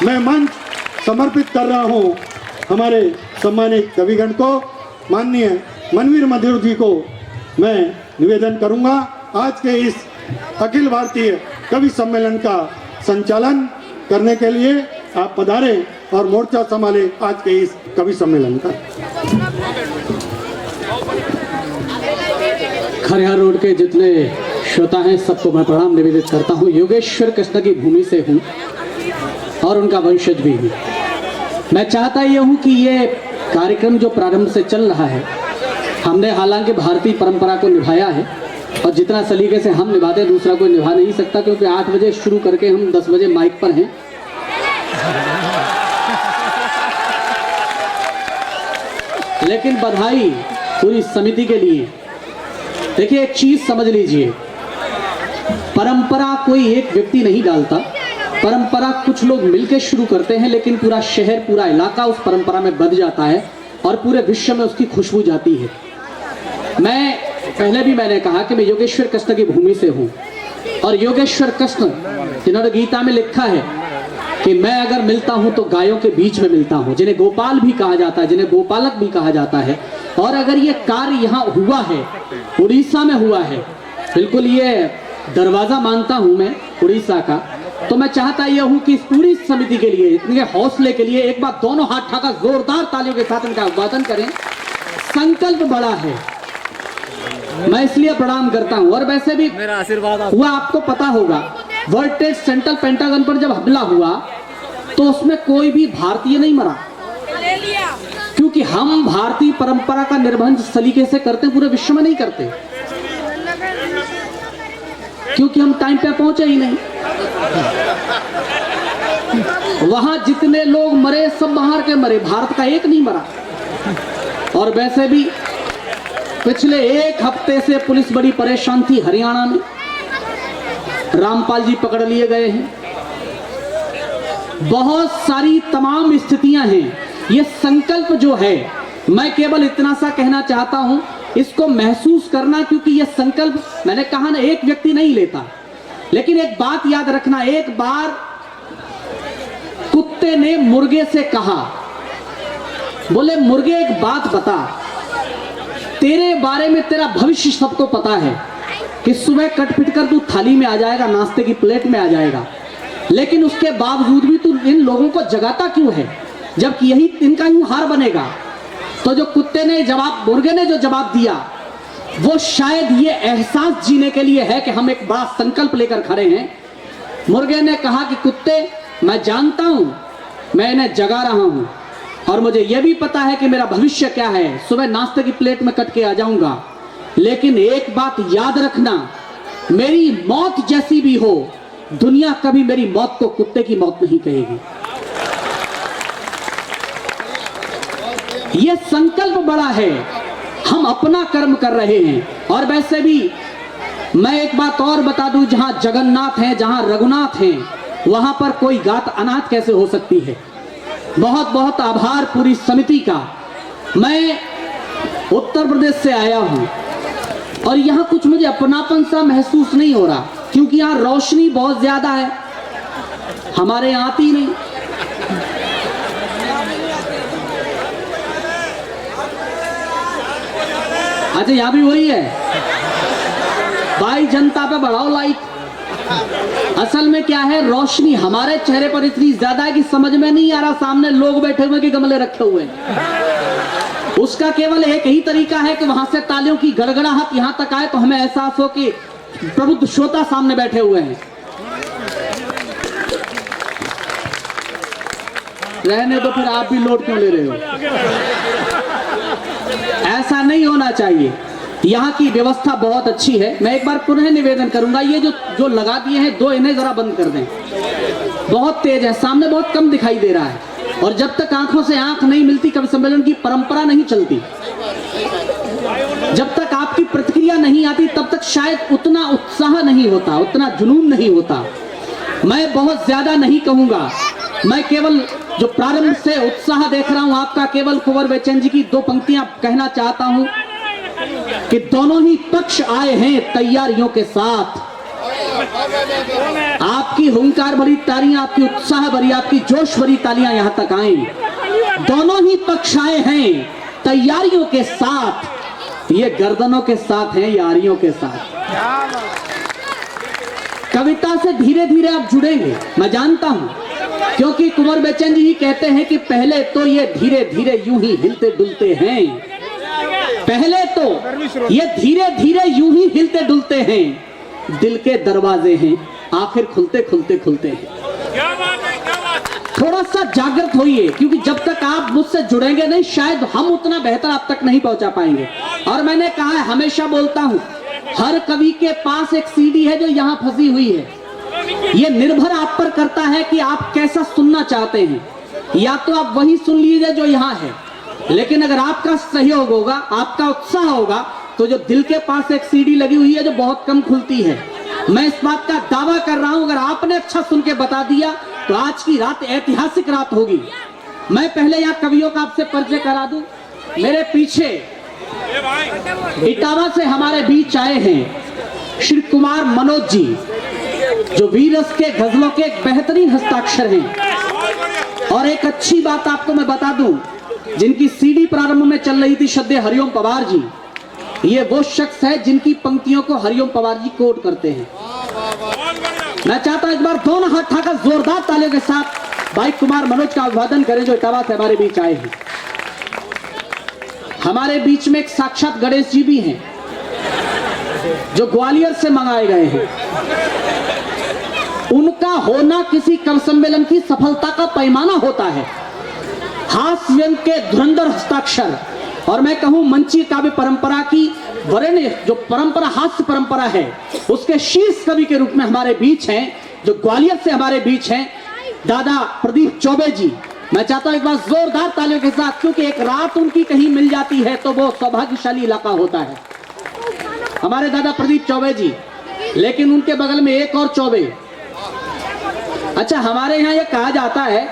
मैं मंच समर्पित कर रहा हूँ हमारे सम्मानित कविगण को, माननीय मनवीर मधुर जी को मैं निवेदन करूँगा आज के इस अखिल भारतीय कवि सम्मेलन का संचालन करने के लिए आप पधारें और मोर्चा संभाले आज के इस कवि सम्मेलन का। खरियार रोड के जितने श्रोता हैं सबको मैं प्रणाम निवेदित करता हूँ। योगेश्वर कृष्ण की भूमि से हूँ और उनका वंशज भी हूँ। मैं चाहता ये हूँ कि ये कार्यक्रम जो प्रारंभ से चल रहा है, हमने हालांकि भारतीय परंपरा को निभाया है और जितना सलीके से हम निभाते दूसरा कोई निभा नहीं सकता, क्योंकि 8 बजे शुरू करके हम 10 बजे माइक पर हैं। लेकिन बधाई पूरी समिति के लिए। देखिए एक चीज समझ लीजिए, परंपरा कोई एक व्यक्ति नहीं डालता, परंपरा कुछ लोग मिलकर शुरू करते हैं, लेकिन पूरा शहर पूरा इलाका उस परंपरा में बंध जाता है और पूरे विश्व में उसकी खुशबू जाती है। मैंने कहा कि मैं योगेश्वर कृष्ण की भूमि से हूँ और योगेश्वर कृष्ण जिन्होंने गीता में लिखा है कि मैं अगर मिलता हूँ तो गायों के बीच में मिलता हूँ, जिन्हें गोपाल भी कहा जाता है, जिन्हें गोपालक भी कहा जाता है। और अगर ये कार्य यहाँ हुआ है, उड़ीसा में हुआ है, बिल्कुल ये दरवाजा मानता हूँ मैं उड़ीसा का, तो मैं चाहता यह हूँ कि इस पूरी समिति के लिए, इनके हौसले के लिए एक बार दोनों हाथ ठाका जोरदार तालियों के साथ इनका अभिवादन करें। संकल्प बड़ा है, मैं इसलिए प्रणाम करता हूँ। और वैसे भी मेरा आशीर्वाद हुआ, आपको पता होगा वर्ल्ड ट्रेड सेंटर पेंटागन पर जब हमला हुआ तो उसमें कोई भी भारतीय नहीं मरा, क्योंकि हम भारतीय परंपरा का निर्वहन जिस सलीके से करते हैं पूरे विश्व में नहीं करते, क्योंकि हम टाइम पे पहुंचे ही नहीं। वहां जितने लोग मरे सब बाहर के मरे, भारत का एक नहीं मरा। और वैसे भी पिछले 1 हफ्ते से पुलिस बड़ी परेशान थी हरियाणा में, रामपाल जी पकड़ लिए गए हैं, बहुत सारी तमाम स्थितियां हैं। ये संकल्प जो है, मैं केवल इतना सा कहना चाहता हूं, इसको महसूस करना, क्योंकि ये संकल्प मैंने कहा ना एक व्यक्ति नहीं लेता। लेकिन एक बात याद रखना, एक बार कुत्ते ने मुर्गे से कहा, बोले मुर्गे एक बात बता, तेरे बारे में तेरा भविष्य सबको पता है कि सुबह कट पिट कर तू थाली में आ जाएगा, नाश्ते की प्लेट में आ जाएगा, लेकिन उसके बावजूद भी तू इन लोगों को जगाता क्यों है, जबकि यही इनका ही हार बनेगा। तो जो कुत्ते ने जवाब, मुर्गे ने जो जवाब दिया, वो शायद ये एहसास जीने के लिए है कि हम एक बड़ा संकल्प लेकर खड़े हैं। मुर्गे ने कहा कि कुत्ते, मैं जानता हूं, मैं इन्हें जगा रहा हूं और मुझे यह भी पता है कि मेरा भविष्य क्या है, सुबह नाश्ते की प्लेट में कट के आ जाऊंगा, लेकिन एक बात याद रखना, मेरी मौत जैसी भी हो, दुनिया कभी मेरी मौत को कुत्ते की मौत नहीं कहेगी। यह संकल्प बड़ा है, हम अपना कर्म कर रहे हैं। और वैसे भी मैं एक बात और बता दूं, जहां जगन्नाथ हैं, जहां रघुनाथ हैं, वहां पर कोई गात अनाथ कैसे हो सकती है। बहुत बहुत आभार पूरी समिति का। मैं उत्तर प्रदेश से आया हूं और यहां कुछ मुझे अपनापन सा महसूस नहीं हो रहा, क्योंकि यहां रोशनी बहुत ज्यादा है, हमारे यहां आती नहीं। अच्छा यहां भी वही है, भाई जनता पे बढ़ाओ लाइट। असल में क्या है, रोशनी हमारे चेहरे पर इतनी ज्यादा है कि समझ में नहीं आ रहा सामने लोग बैठे हुए कि गमले रखे हुए हैं। उसका केवल एक ही तरीका है कि वहां से तालियों की गड़गड़ाहट यहां तक आए तो हमें एहसास हो कि प्रबुद्ध श्रोता सामने बैठे हुए हैं। रहने दो, फिर आप भी लोड क्यों ले रहे हो? ऐसा नहीं होना चाहिए। यहाँ की व्यवस्था बहुत अच्छी है। मैं एक बार पुनः निवेदन करूंगा, ये जो लगा दिए हैं दो, इन्हें जरा बंद कर दें, बहुत तेज है, सामने बहुत कम दिखाई दे रहा है। और जब तक आंखों से आंख नहीं मिलती कवि सम्मेलन की परंपरा नहीं चलती। जब तक आपकी प्रतिक्रिया नहीं आती तब तक शायद उतना उत्साह नहीं होता, उतना जुनून नहीं होता। मैं बहुत ज्यादा नहीं कहूंगा, मैं केवल जो प्रारंभ से उत्साह देख रहा हूं आपका, केवल कुंवर बेचैन जी की 2 पंक्तियां कहना चाहता हूं कि दोनों ही पक्ष आए हैं तैयारियों के साथ। आप आपकी हुंकार भरी तालियां, आपकी उत्साह भरी, आपकी जोश भरी तालियां यहां तक आई। दोनों ही पक्ष आए हैं तैयारियों के साथ, ये गर्दनों के साथ हैं, यारियों के साथ। कविता से धीरे धीरे आप जुड़ेंगे, मैं जानता हूं, क्योंकि कुंवर बेचन जी ही कहते हैं कि पहले तो ये धीरे धीरे यूं ही हिलते डुलते हैं, पहले तो ये धीरे धीरे यूं ही हिलते डुलते हैं, दिल के दरवाजे हैं आखिर खुलते खुलते खुलते हैं। थोड़ा सा जागृत होइए, क्योंकि जब तक आप मुझसे जुड़ेंगे नहीं शायद हम उतना बेहतर आप तक नहीं पहुंचा पाएंगे। और मैंने कहा है, हमेशा बोलता हूं, हर कवि के पास एक सीडी है जो यहां फंसी हुई है। यह निर्भर आप पर करता है कि आप कैसा सुनना चाहते हैं। या तो आप वही सुन लीजिए जो यहां है, लेकिन अगर आपका सहयोग होगा, आपका उत्साह होगा, तो जो दिल के पास एक सीडी लगी हुई है जो बहुत कम खुलती है, मैं इस बात का दावा कर रहा हूं, अगर आपने अच्छा सुन के बता दिया तो आज की रात ऐतिहासिक रात होगी। मैं पहले यहाँ कवियों का आपसे परिचय करा दूं। मेरे पीछे इटावा से हमारे बीच आए हैं श्री कुमार मनोज जी, जो वीरस के गजलों के एक बेहतरीन हस्ताक्षर हैं। और एक अच्छी बात आपको मैं बता दूं, जिनकी सीडी प्रारंभ में चल रही थी श्रद्धेय हरिओम पवार जी, ये वो शख्स है जिनकी पंक्तियों को हरिओम पवार जी कोट करते हैं। मैं चाहता हूं एक बार दोनों हाथ उठाकर जोरदार तालियों के साथ भाई कुमार मनोज का अभिवादन करें, जो इटावा से हमारे बीच आए हैं। हमारे बीच में एक साक्षात गणेश जी भी हैं, जो ग्वालियर से मंगाए गए हैं। उनका होना किसी कवि सम्मेलन की सफलता का पैमाना होता है। हास्य व्यंग के धुरंधर हस्ताक्षर, और मैं कहूं मंची काव्य परंपरा की वरेण्य जो परंपरा, हास्य परंपरा है, उसके शीर्ष कवि के रूप में हमारे बीच हैं, जो ग्वालियर से हमारे बीच हैं, दादा प्रदीप चौबे जी। मैं चाहता हूं एक बार जोरदार तालियों के साथ, क्योंकि एक रात उनकी कहीं मिल जाती है तो वो सौभाग्यशाली इलाका होता है। हमारे दादा प्रदीप चौबे जी, लेकिन उनके बगल में एक और चौबे। अच्छा, हमारे यहाँ यह कहा जाता है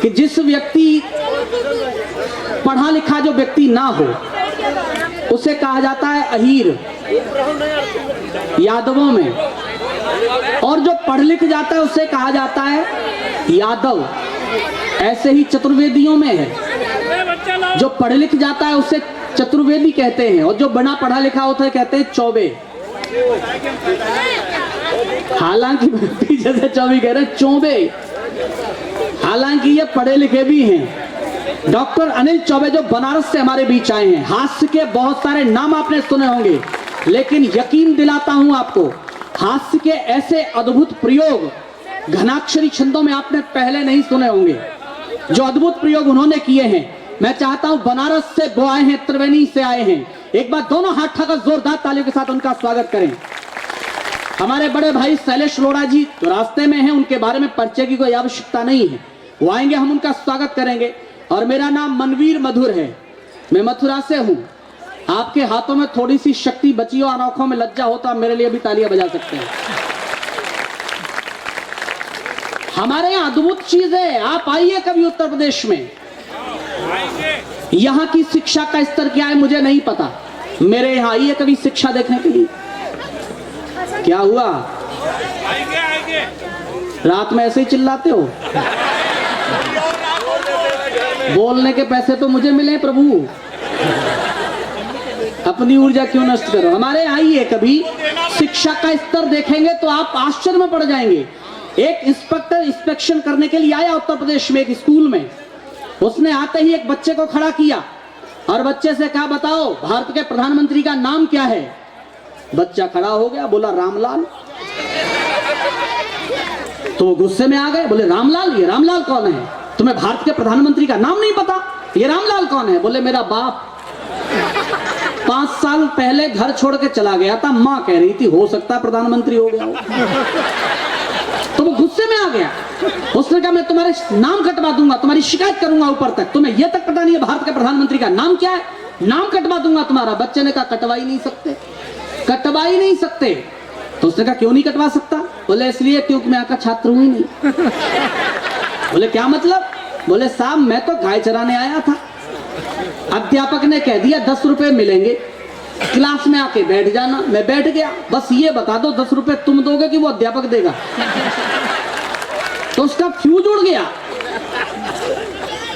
कि जिस व्यक्ति पढ़ा लिखा जो व्यक्ति ना हो उसे कहा जाता है अहीर यादवों में, और जो पढ़ लिख जाता है उसे कहा जाता है यादव। ऐसे ही चतुर्वेदियों में है, जो पढ़ लिख जाता है उसे चतुर्वेदी कहते हैं, और जो बिना पढ़ा लिखा होता है कहते हैं चौबे। हालांकि पीछे से चौबे कह रहे चौबे, हालांकि ये पढ़े लिखे भी हैं। डॉक्टर अनिल चौबे जो बनारस से हमारे बीच आए हैं। हास्य के बहुत सारे नाम आपने सुने होंगे, लेकिन यकीन दिलाता हूं आपको, हास्य के ऐसे अद्भुत प्रयोग घनाक्षरी छंदों में आपने पहले नहीं सुने होंगे। जो अद्भुत प्रयोग उन्होंने किए हैं, मैं चाहता हूं बनारस से वो आए हैं, त्रिवेणी से आए हैं। एक बार दोनों हाथ उठाकर जोरदार तालियों के साथ उनका स्वागत करें। हमारे बड़े भाई शैलेश लोढ़ा जी तो रास्ते में हैं, उनके बारे में परिचय की कोई आवश्यकता नहीं है, वो आएंगे, हम उनका स्वागत करेंगे। और मेरा नाम मनवीर मधुर है, मैं मथुरा से हूं। आपके हाथों में थोड़ी सी शक्ति बची हो, आंखों में लज्जा होता, मेरे लिए भी तालियां बजा सकते हैं। हमारे यहाँ अद्भुत चीज है, आप आइए कभी उत्तर प्रदेश में। यहाँ की शिक्षा का स्तर क्या है मुझे नहीं पता, मेरे यहाँ आइए कभी शिक्षा देखने के लिए। क्या हुआ, रात में ऐसे ही चिल्लाते हो? बोलने के पैसे तो मुझे मिले प्रभु, अपनी ऊर्जा क्यों नष्ट करो। हमारे आइए कभी, शिक्षा का स्तर देखेंगे तो आप आश्चर्य में पड़ जाएंगे। एक इंस्पेक्टर इंस्पेक्शन करने के लिए आया उत्तर प्रदेश में एक स्कूल में, उसने आते ही एक बच्चे को खड़ा किया और बच्चे से कहा, बताओ भारत के प्रधानमंत्री का नाम क्या है? बच्चा खड़ा हो गया, बोला रामलाल। तो वो गुस्से में आ गए, बोले रामलाल? ये रामलाल कौन है? तुम्हें भारत के प्रधानमंत्री का नाम नहीं पता? ये रामलाल कौन है? बोले मेरा बाप 5 साल पहले घर छोड़ के चला गया था, माँ कह रही थी हो सकता है प्रधानमंत्री हो गया हो। तो वो गुस्से में आ गया, उसने कहा मैं तुम्हारे नाम कटवा दूंगा, तुम्हारी शिकायत करूंगा ऊपर तक, तुम्हें यह तक पता नहीं है भारत के प्रधानमंत्री का नाम क्या है, नाम कटवा दूंगा तुम्हारा। बच्चे ने कहा कटवा ही नहीं सकते, कटवा ही नहीं सकते। तो उसने कहा क्यों नहीं कटवा सकता? बोले इसलिए क्योंकि मैं आपका छात्र हूं ही नहीं। बोले क्या मतलब? बोले साहब मैं तो गाय चराने आया था, अध्यापक ने कह दिया 10 रुपए मिलेंगे, क्लास में आके बैठ जाना। मैं बैठ गया, बस ये बता दो 10 रुपए तुम दोगे कि वो अध्यापक देगा? तो उसका फ्यूज उड़ गया।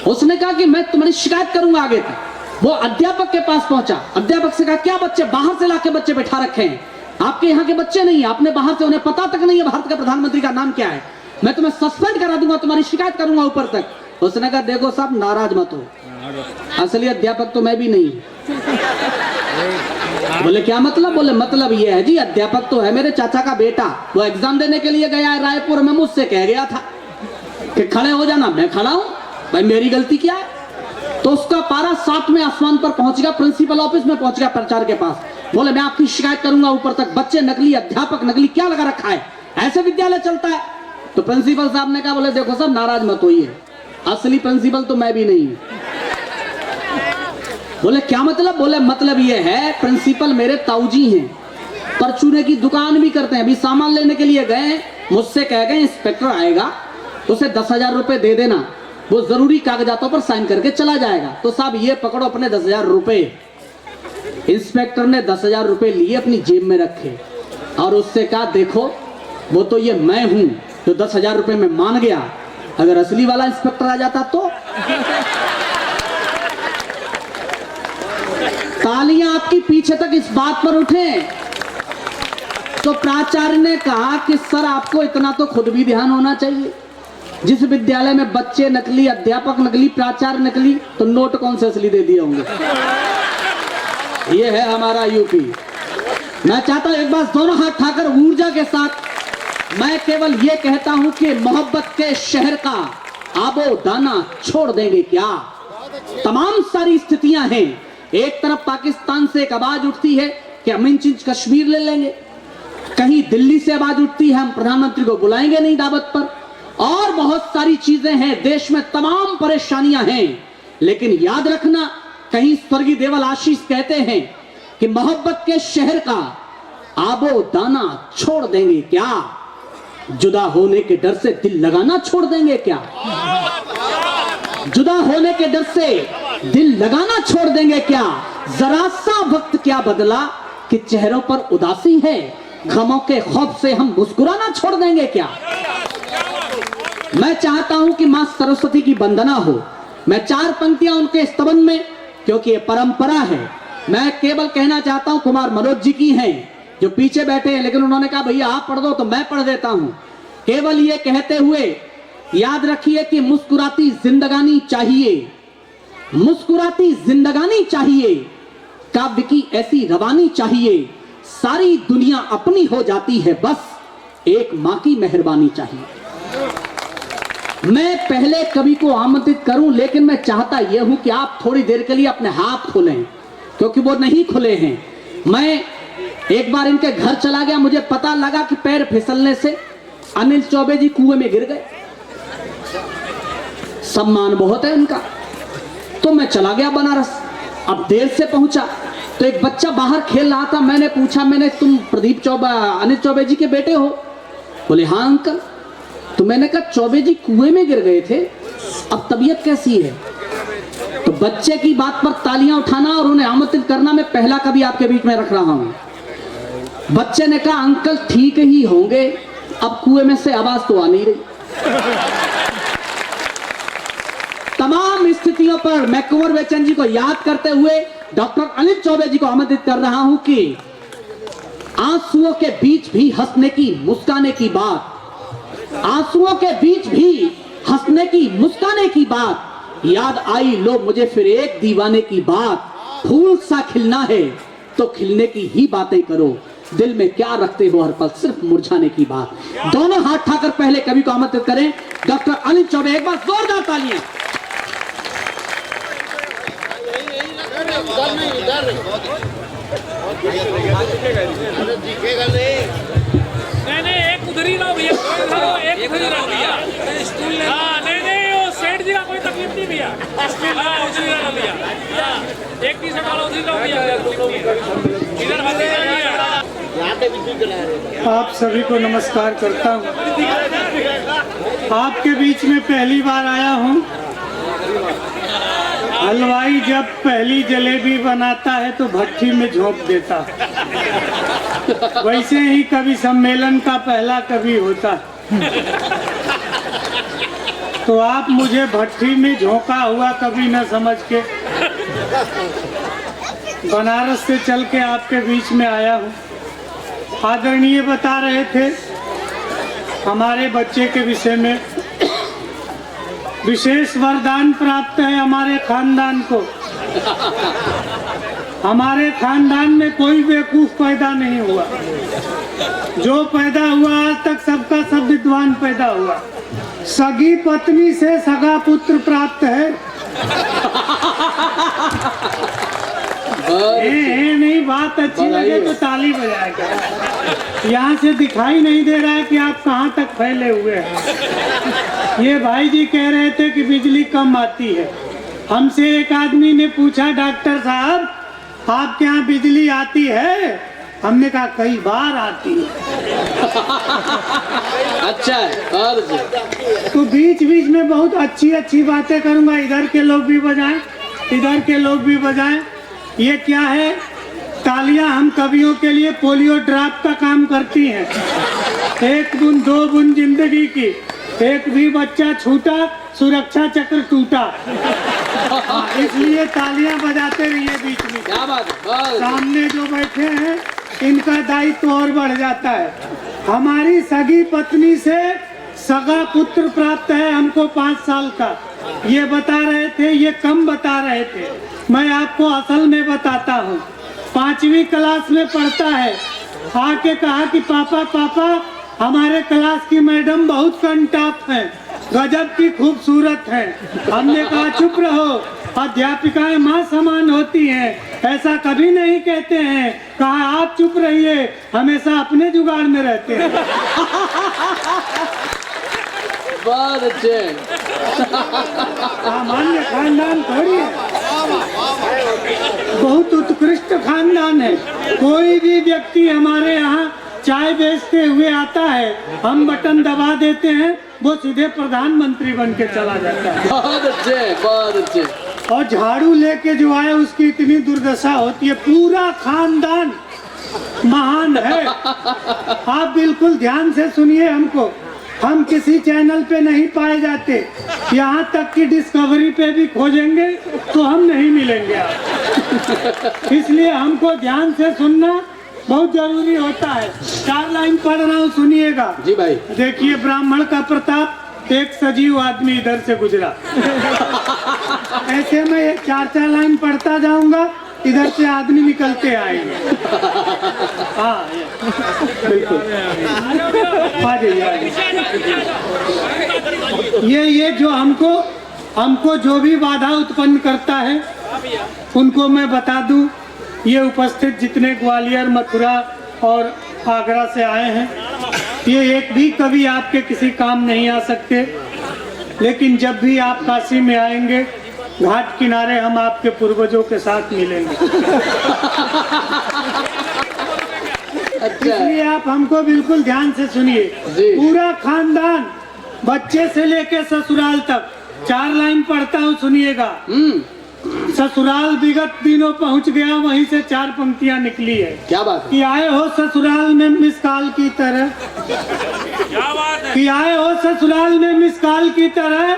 उसने कहा कि मैं तुम्हारी शिकायत करूंगा आगे तक। वो अध्यापक के पास पहुंचा, अध्यापक से कहा क्या बच्चे बाहर से लाके बच्चे बैठा रखे हैं, आपके यहाँ के बच्चे नहीं है, आपने बाहर से, उन्हें पता तक नहीं है भारत का प्रधानमंत्री का नाम क्या है, मैं तुम्हें सस्पेंड करा दूंगा, तुम्हारी शिकायत करूंगा ऊपर तक। उसने कहा देखो साहब नाराज मत हो, असली अध्यापक तो मैं भी नहीं। बोले क्या मतलब? बोले मतलब ये है जी, अध्यापक तो है मेरे चाचा का बेटा, वो एग्जाम देने के लिए गया है रायपुर में, मुझसे कह गया था कि खड़े हो जाना, मैं खड़ा हूं, भाई मेरी गलती क्या है? तो उसका पारा 7वें आसमान पर पहुंच गया, प्रिंसिपल ऑफिस में पहुंच गया प्रचार के पास। बोले मैं आपकी शिकायत करूंगा ऊपर तक, बच्चे नकली, अध्यापक नकली, क्या लगा रखा है, ऐसे विद्यालय चलता है? तो प्रिंसिपल साहब ने कहा बोले देखो सर नाराज मत होइए, असली प्रिंसिपल तो मैं भी नहीं। बोले क्या मतलब? बोले मतलब ये है प्रिंसिपल मेरे ताऊजी हैं, परचूने की दुकान भी करते हैं, अभी सामान लेने के लिए गए, मुझसे कह गए इंस्पेक्टर आएगा उसे 10,000 रुपए दे देना, वो जरूरी कागजातों पर साइन करके चला जाएगा। तो साहब ये पकड़ो अपने 10,000 रुपए। इंस्पेक्टर ने 10,000 रुपए लिए अपनी जेब में रखे और उससे कहा देखो वो तो ये मैं हूं जो 10,000 रुपए में मान गया, अगर असली वाला इंस्पेक्टर आ जाता तो। तालियां आपकी पीछे तक इस बात पर उठे। तो प्राचार्य ने कहा कि सर आपको इतना तो खुद भी ध्यान होना चाहिए, जिस विद्यालय में बच्चे नकली, अध्यापक नकली, प्राचार्य नकली, तो नोट कौन से असली दे दिए होंगे? ये है हमारा यूपी। मैं चाहता हूं एक बार दोनों हाथ उठाकर ऊर्जा के साथ मैं केवल ये कहता हूं कि मोहब्बत के शहर का आबो दाना छोड़ देंगे क्या? तमाम सारी स्थितियां हैं, एक तरफ पाकिस्तान से एक आवाज उठती है कि हम इंच कश्मीर ले लेंगे, कहीं दिल्ली से आवाज उठती है हम प्रधानमंत्री को बुलाएंगे नहीं दावत पर, और बहुत सारी चीजें हैं, देश में तमाम परेशानियां हैं। लेकिन याद रखना, कहीं स्वर्गीय देवल आशीष कहते हैं कि मोहब्बत के शहर का आबो दाना छोड़ देंगे क्या? जुदा होने के डर से दिल लगाना छोड़ देंगे क्या? जुदा होने के डर से दिल लगाना छोड़ देंगे क्या? जरा सा वक्त क्या बदला कि चेहरों पर उदासी है, गमों के खौफ से हम मुस्कुराना छोड़ देंगे क्या? मैं चाहता हूं कि मां सरस्वती की वंदना हो। मैं 4 पंक्तियां उनके स्तवन में, क्योंकि ये परंपरा है, मैं केवल कहना चाहता हूं कुमार मनोज जी की हैं जो पीछे बैठे हैं, लेकिन उन्होंने कहा भैया आप पढ़ दो तो मैं पढ़ देता हूं। केवल ये कहते हुए याद रखिए कि मुस्कुराती जिंदगानी चाहिए, मुस्कुराती जिंदगानी चाहिए, काव्य की ऐसी रवानी चाहिए, सारी दुनिया अपनी हो जाती है, बस एक मां की मेहरबानी चाहिए। मैं पहले कवि को आमंत्रित करूं, लेकिन मैं चाहता यह हूं कि आप थोड़ी देर के लिए अपने हाथ खोलें, क्योंकि वो नहीं खुले हैं। मैं एक बार इनके घर चला गया, मुझे पता लगा कि पैर फिसलने से अनिल चौबे जी कुएं में गिर गए। सम्मान बहुत है उनका। तो मैं चला गया बनारस, अब देर से पहुंचा तो एक बच्चा बाहर खेल रहा था, मैंने पूछा, मैंने तुम अनिल चौबे जी के बेटे हो? बोले हाँ अंकल। तो मैंने कहा चौबे जी कुएं में गिर गए थे, अब तबीयत कैसी है? तो बच्चे की बात पर तालियां उठाना और उन्हें आमंत्रित करना मैं पहला कभी आपके बीच में रख रहा हूं। बच्चे ने कहा अंकल ठीक ही होंगे, अब कुएं में से आवाज तो आ नहीं रही। तमाम स्थितियों पर मैं कुंवर बेचन जी को याद करते हुए डॉक्टर अनिल चौबे जी को आमंत्रित कर रहा हूं कि आंसुओं के बीच भी हंसने की मुस्काने की बात, आंसुओं के बीच भी हंसने की मुस्काने की बात, याद आई लो मुझे फिर एक दीवाने की बात, फूल सा खिलना है तो खिलने की ही बातें करो, दिल में क्या रखते हो हर पल सिर्फ मुरझाने की बात। दोनों हाथ उठाकर पहले कवि को आमंत्रित करें, डॉक्टर अनिल चौबे, एक बार जोरदार तालियां। नहीं एक उधर ही लाओ भैया, एक उधर ही लाओ भैया। हाँ नहीं वो सेठ जी का कोई तकलीफ नहीं भैया, हाँ उधर ही लाओ भैया, एक टी-शर्ट वाला उधर ही लाओ भैया, इधर आप सभी को नमस्कार करता हूँ। आपके बीच में पहली बार आया हूँ। हलवाई जब पहली जलेबी बनाता है तो भट्टी में झोंक देता है। वैसे ही कभी सम्मेलन का पहला कभी होता है। तो आप मुझे भट्टी में झोंका हुआ कभी न समझ के बनारस से चल के आपके बीच में आया हूँ। आदरणीय बता रहे थे हमारे बच्चे के विषय में, विशेष वरदान प्राप्त है हमारे खानदान को। हमारे खानदान में कोई बेवकूफ पैदा नहीं हुआ। जो पैदा हुआ आज तक सबका सब विद्वान पैदा हुआ। सगी पत्नी से सगा पुत्र प्राप्त है। नहीं, बात अच्छी लगे तो ताली बजाया करें। यहाँ से दिखाई नहीं दे रहा है कि आप कहाँ तक फैले हुए हैं। ये भाई जी कह रहे थे कि बिजली कम आती है। हमसे एक आदमी ने पूछा, डॉक्टर साहब आपके यहाँ बिजली आती है? हमने कहा कई बार आती है। अच्छा है। और तो बीच बीच में बहुत अच्छी अच्छी बातें करूंगा। इधर के लोग भी बजाएं, इधर के लोग भी बजाएं। ये क्या है? तालियां हम कवियों के लिए पोलियो ड्रॉप का काम करती हैं। एक बूंद दो बूंद जिंदगी की, एक भी बच्चा छूटा सुरक्षा चक्र टूटा। इसलिए तालियां बजाते रहिए बीच में। क्या बात है। सामने जो बैठे हैं इनका दायित्व और बढ़ जाता है। हमारी सगी पत्नी से सगा पुत्र प्राप्त है हमको 5 साल का। ये बता रहे थे, ये कम बता रहे थे। मैं आपको असल में बताता हूँ। 5वीं क्लास में पढ़ता है। आके कहा कि पापा पापा हमारे क्लास की मैडम बहुत कंटाप है, गजब की खूबसूरत है। हमने कहा चुप रहो, अध्यापिकाएं माँ समान होती हैं, ऐसा कभी नहीं कहते हैं। कहा आप चुप रहिए, हमेशा अपने जुगाड़ में रहते हैं। बहुत अच्छे। सामान्य खानदान थोड़ी है, बहुत उत्कृष्ट खानदान है। कोई भी व्यक्ति हमारे यहाँ चाय बेचते हुए आता है, हम बटन दबा देते हैं, वो सीधे प्रधानमंत्री बन के चला जाता है। बहुत अच्छे, बहुत अच्छे। और झाड़ू लेके जो आए उसकी इतनी दुर्दशा होती है। पूरा खानदान महान है। आप बिल्कुल ध्यान से सुनिए हमको। हम किसी चैनल पे नहीं पाए जाते, यहाँ तक कि डिस्कवरी पे भी खोजेंगे तो हम नहीं मिलेंगे आप। इसलिए हमको ध्यान से सुनना बहुत जरूरी होता है। 4 लाइन पढ़ रहा हूँ, सुनिएगा। जी भाई। देखिए, ब्राह्मण का प्रताप, एक सजीव आदमी इधर से गुजरा। ऐसे में 4 लाइन पढ़ता जाऊंगा, इधर से आदमी निकलते आएंगे। हाँ बिल्कुल, आ जाइए। ये जो हमको जो भी बाधा उत्पन्न करता है उनको मैं बता दूं। ये उपस्थित जितने ग्वालियर, मथुरा और आगरा से आए हैं, ये एक भी कभी आपके किसी काम नहीं आ सकते। लेकिन जब भी आप काशी में आएंगे, घाट किनारे हम आपके पूर्वजों के साथ मिलेंगे। इसलिए आप हमको बिल्कुल ध्यान से सुनिए। पूरा खानदान बच्चे से लेके ससुराल तक, 4 लाइन पढ़ता हूँ, सुनिएगा। ससुराल विगत दिनों पहुंच गया, वहीं से 4 पंक्तियां निकली है। क्या बात है? कि आए हो ससुराल में मिसकाल की तरह, क्या बात है? कि आए हो ससुराल में मिसकाल की तरह,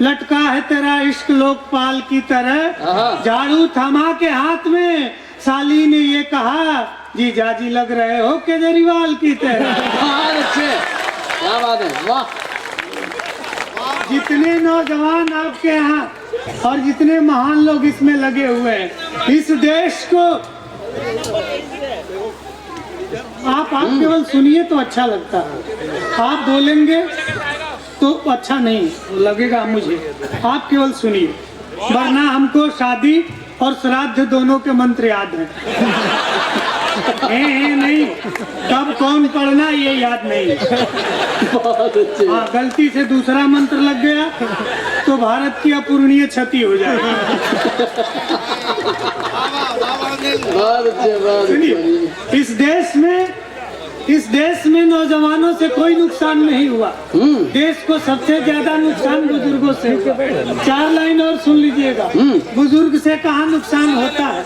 लटका है तेरा इश्क लोकपाल की तरह। झाड़ू थमा के हाथ में साली ने ये कहा, जी जाजी लग रहे हो केजरीवाल की तरह। बहुत अच्छे, क्या बात है, वाह। जितने नौजवान आपके यहाँ और जितने महान लोग इसमें लगे हुए हैं, इस देश को आप केवल सुनिए तो अच्छा लगता है। आप बोलेंगे तो अच्छा नहीं लगेगा मुझे, आप केवल सुनिए। वरना हमको शादी और श्राद्ध दोनों के मंत्र याद हैं। नहीं, कब कौन पढ़ना ये याद नहीं। बहुत अच्छे। हाँ, गलती से दूसरा मंत्र लग गया तो भारत की अपूरणीय क्षति हो जाएगी। बहुत अच्छे, बहुत अच्छे। इस देश में इस देश में नौजवानों से कोई नुकसान नहीं हुआ। देश को सबसे ज्यादा नुकसान बुजुर्गों से हुआ। 4 लाइन और सुन लीजिएगा। बुजुर्ग से कहाँ नुकसान होता है?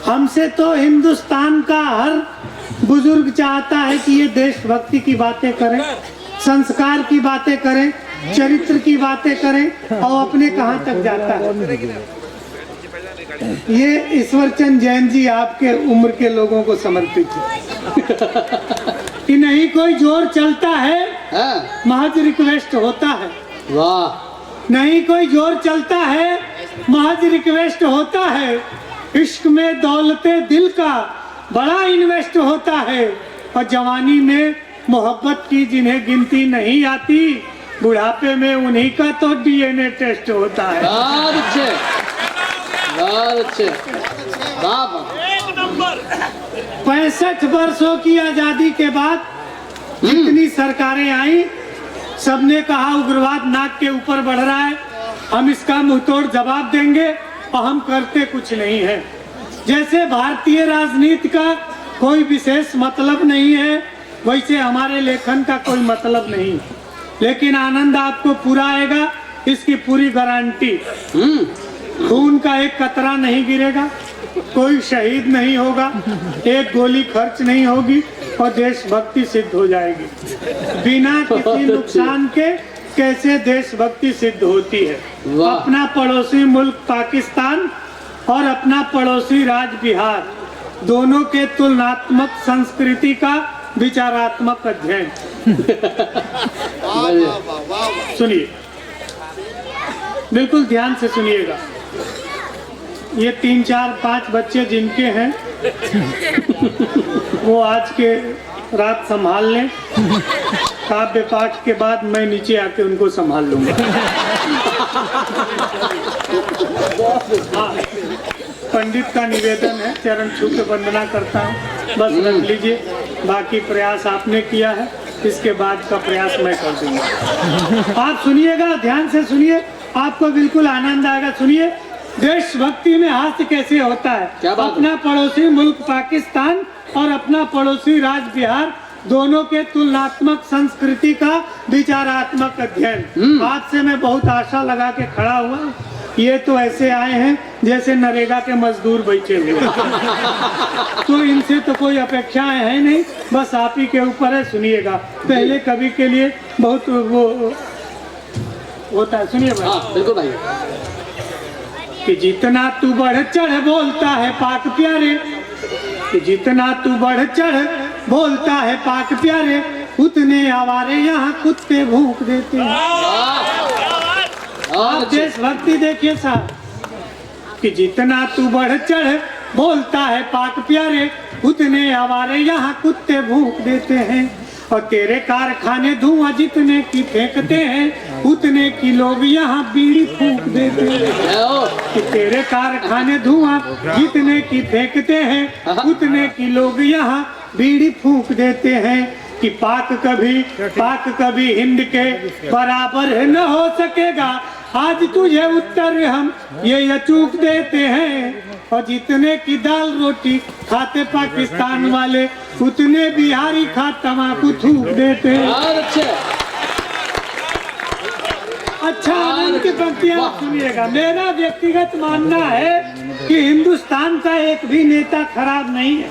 हमसे तो हिंदुस्तान का हर बुजुर्ग चाहता है कि ये देशभक्ति की बातें करें, संस्कार की बातें करें, चरित्र की बातें करें, और अपने कहाँ तक जाता है। ये ईश्वर चंद जैन जी आपके उम्र के लोगों को समर्पित है कि नहीं कोई जोर चलता है, हाँ, महज रिक्वेस्ट होता है। वाह, नहीं कोई जोर चलता है, महज रिक्वेस्ट होता है। इश्क में दौलते दिल का बड़ा इन्वेस्ट होता है, और जवानी में मोहब्बत की जिन्हें गिनती नहीं आती, बुढ़ापे में उन्हीं का तो DNA टेस्ट होता है। बहुत अच्छे, बहुत अच्छे, वाह वाह। 65 वर्षों की आजादी के बाद जितनी सरकारें आई, सबने कहा उग्रवाद नाक के ऊपर बढ़ रहा है, हम इसका मुंहतोड़ जवाब देंगे, और हम करते कुछ नहीं है। जैसे भारतीय राजनीति का कोई विशेष मतलब नहीं है, वैसे हमारे लेखन का कोई मतलब नहीं है। लेकिन आनंद आपको पूरा आएगा, इसकी पूरी गारंटी। खून का एक कतरा नहीं गिरेगा, कोई शहीद नहीं होगा, एक गोली खर्च नहीं होगी, और देशभक्ति सिद्ध हो जाएगी। बिना किसी नुकसान के कैसे देशभक्ति सिद्ध होती है? वाह। अपना पड़ोसी मुल्क पाकिस्तान और अपना पड़ोसी राज्य बिहार, दोनों के तुलनात्मक संस्कृति का विचारात्मक अध्ययन। सुनिए, बिल्कुल ध्यान से सुनिएगा। ये 3, 4, 5 बच्चे जिनके हैं वो आज के रात संभाल लें। काव्य पाठ के बाद मैं नीचे आके उनको संभाल लूंगा। हाँ, पंडित का निवेदन है, चरण छू के वंदना करता हूँ, बस रख लीजिए। बाकी प्रयास आपने किया है, इसके बाद का प्रयास मैं कर दूंगा। आप सुनिएगा, ध्यान से सुनिए, आपको बिल्कुल आनंद आएगा। सुनिए, देशभक्ति में हास्य कैसे होता है। क्या बात है? अपना पड़ोसी मुल्क पाकिस्तान और अपना पड़ोसी राज्य बिहार, दोनों के तुलनात्मक संस्कृति का विचारात्मक अध्ययन। आज से मैं बहुत आशा लगा के खड़ा हुआ। ये तो ऐसे आए हैं जैसे नरेगा के मजदूर बैठे हुए तो इनसे तो कोई अपेक्षाएं है नहीं, बस आप ही के ऊपर है। सुनिएगा, पहले कवि के लिए बहुत वो होता है। सुनिए भाई। हाँ बिल्कुल भाई। कि जितना तू बढ़ चढ़ बोलता है पाक प्यारे, कि जितना तू बढ़ चढ़ बोलता है पाक प्यारे, उतने आवारे यहाँ कुत्ते भूख देते हैं। आप देशभक्ति देखिए साहब, कि जितना तू बढ़ चढ़ बोलता है पाक प्यारे, उतने आवारे यहाँ कुत्ते भूख देते हैं। और तेरे कारखाने धुआं जितने की फेंकते हैं, उतने की लोग यहाँ बीड़ी फूंक देते हैं। कि तेरे कारखाने धुआं जितने की फेंकते हैं, उतने की लोग यहाँ बीड़ी फूंक देते हैं। कि पाक कभी हिंद के बराबर न हो सकेगा, आज तुझे उत्तर हम ये अचूक देते हैं। और जितने की दाल रोटी खाते पाकिस्तान वाले, उतने बिहारी खा तम्बाकू थूक देते हैं। अच्छा, आनंद की पंक्तियां सुनिएगा। मेरा व्यक्तिगत मानना है कि हिंदुस्तान का एक भी नेता खराब नहीं है,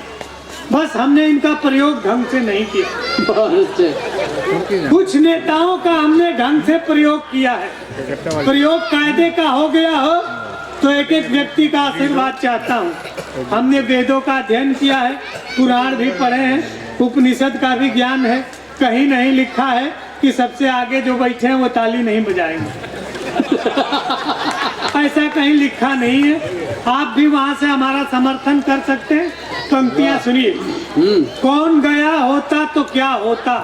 बस हमने इनका प्रयोग ढंग से नहीं किया। कुछ नेताओं का हमने ढंग से प्रयोग किया है। प्रयोग कायदे का हो गया हो तो एक एक व्यक्ति का आशीर्वाद चाहता हूँ। हमने वेदों का अध्ययन किया है, पुराण भी पढ़े हैं, उपनिषद का भी ज्ञान है। कहीं नहीं लिखा है कि सबसे आगे जो बैठे हैं वो ताली नहीं बजाएंगे। ऐसा कहीं लिखा नहीं है। आप भी वहां से हमारा समर्थन कर सकते हैं। पंक्तियां सुनिए। कौन गया होता तो क्या होता,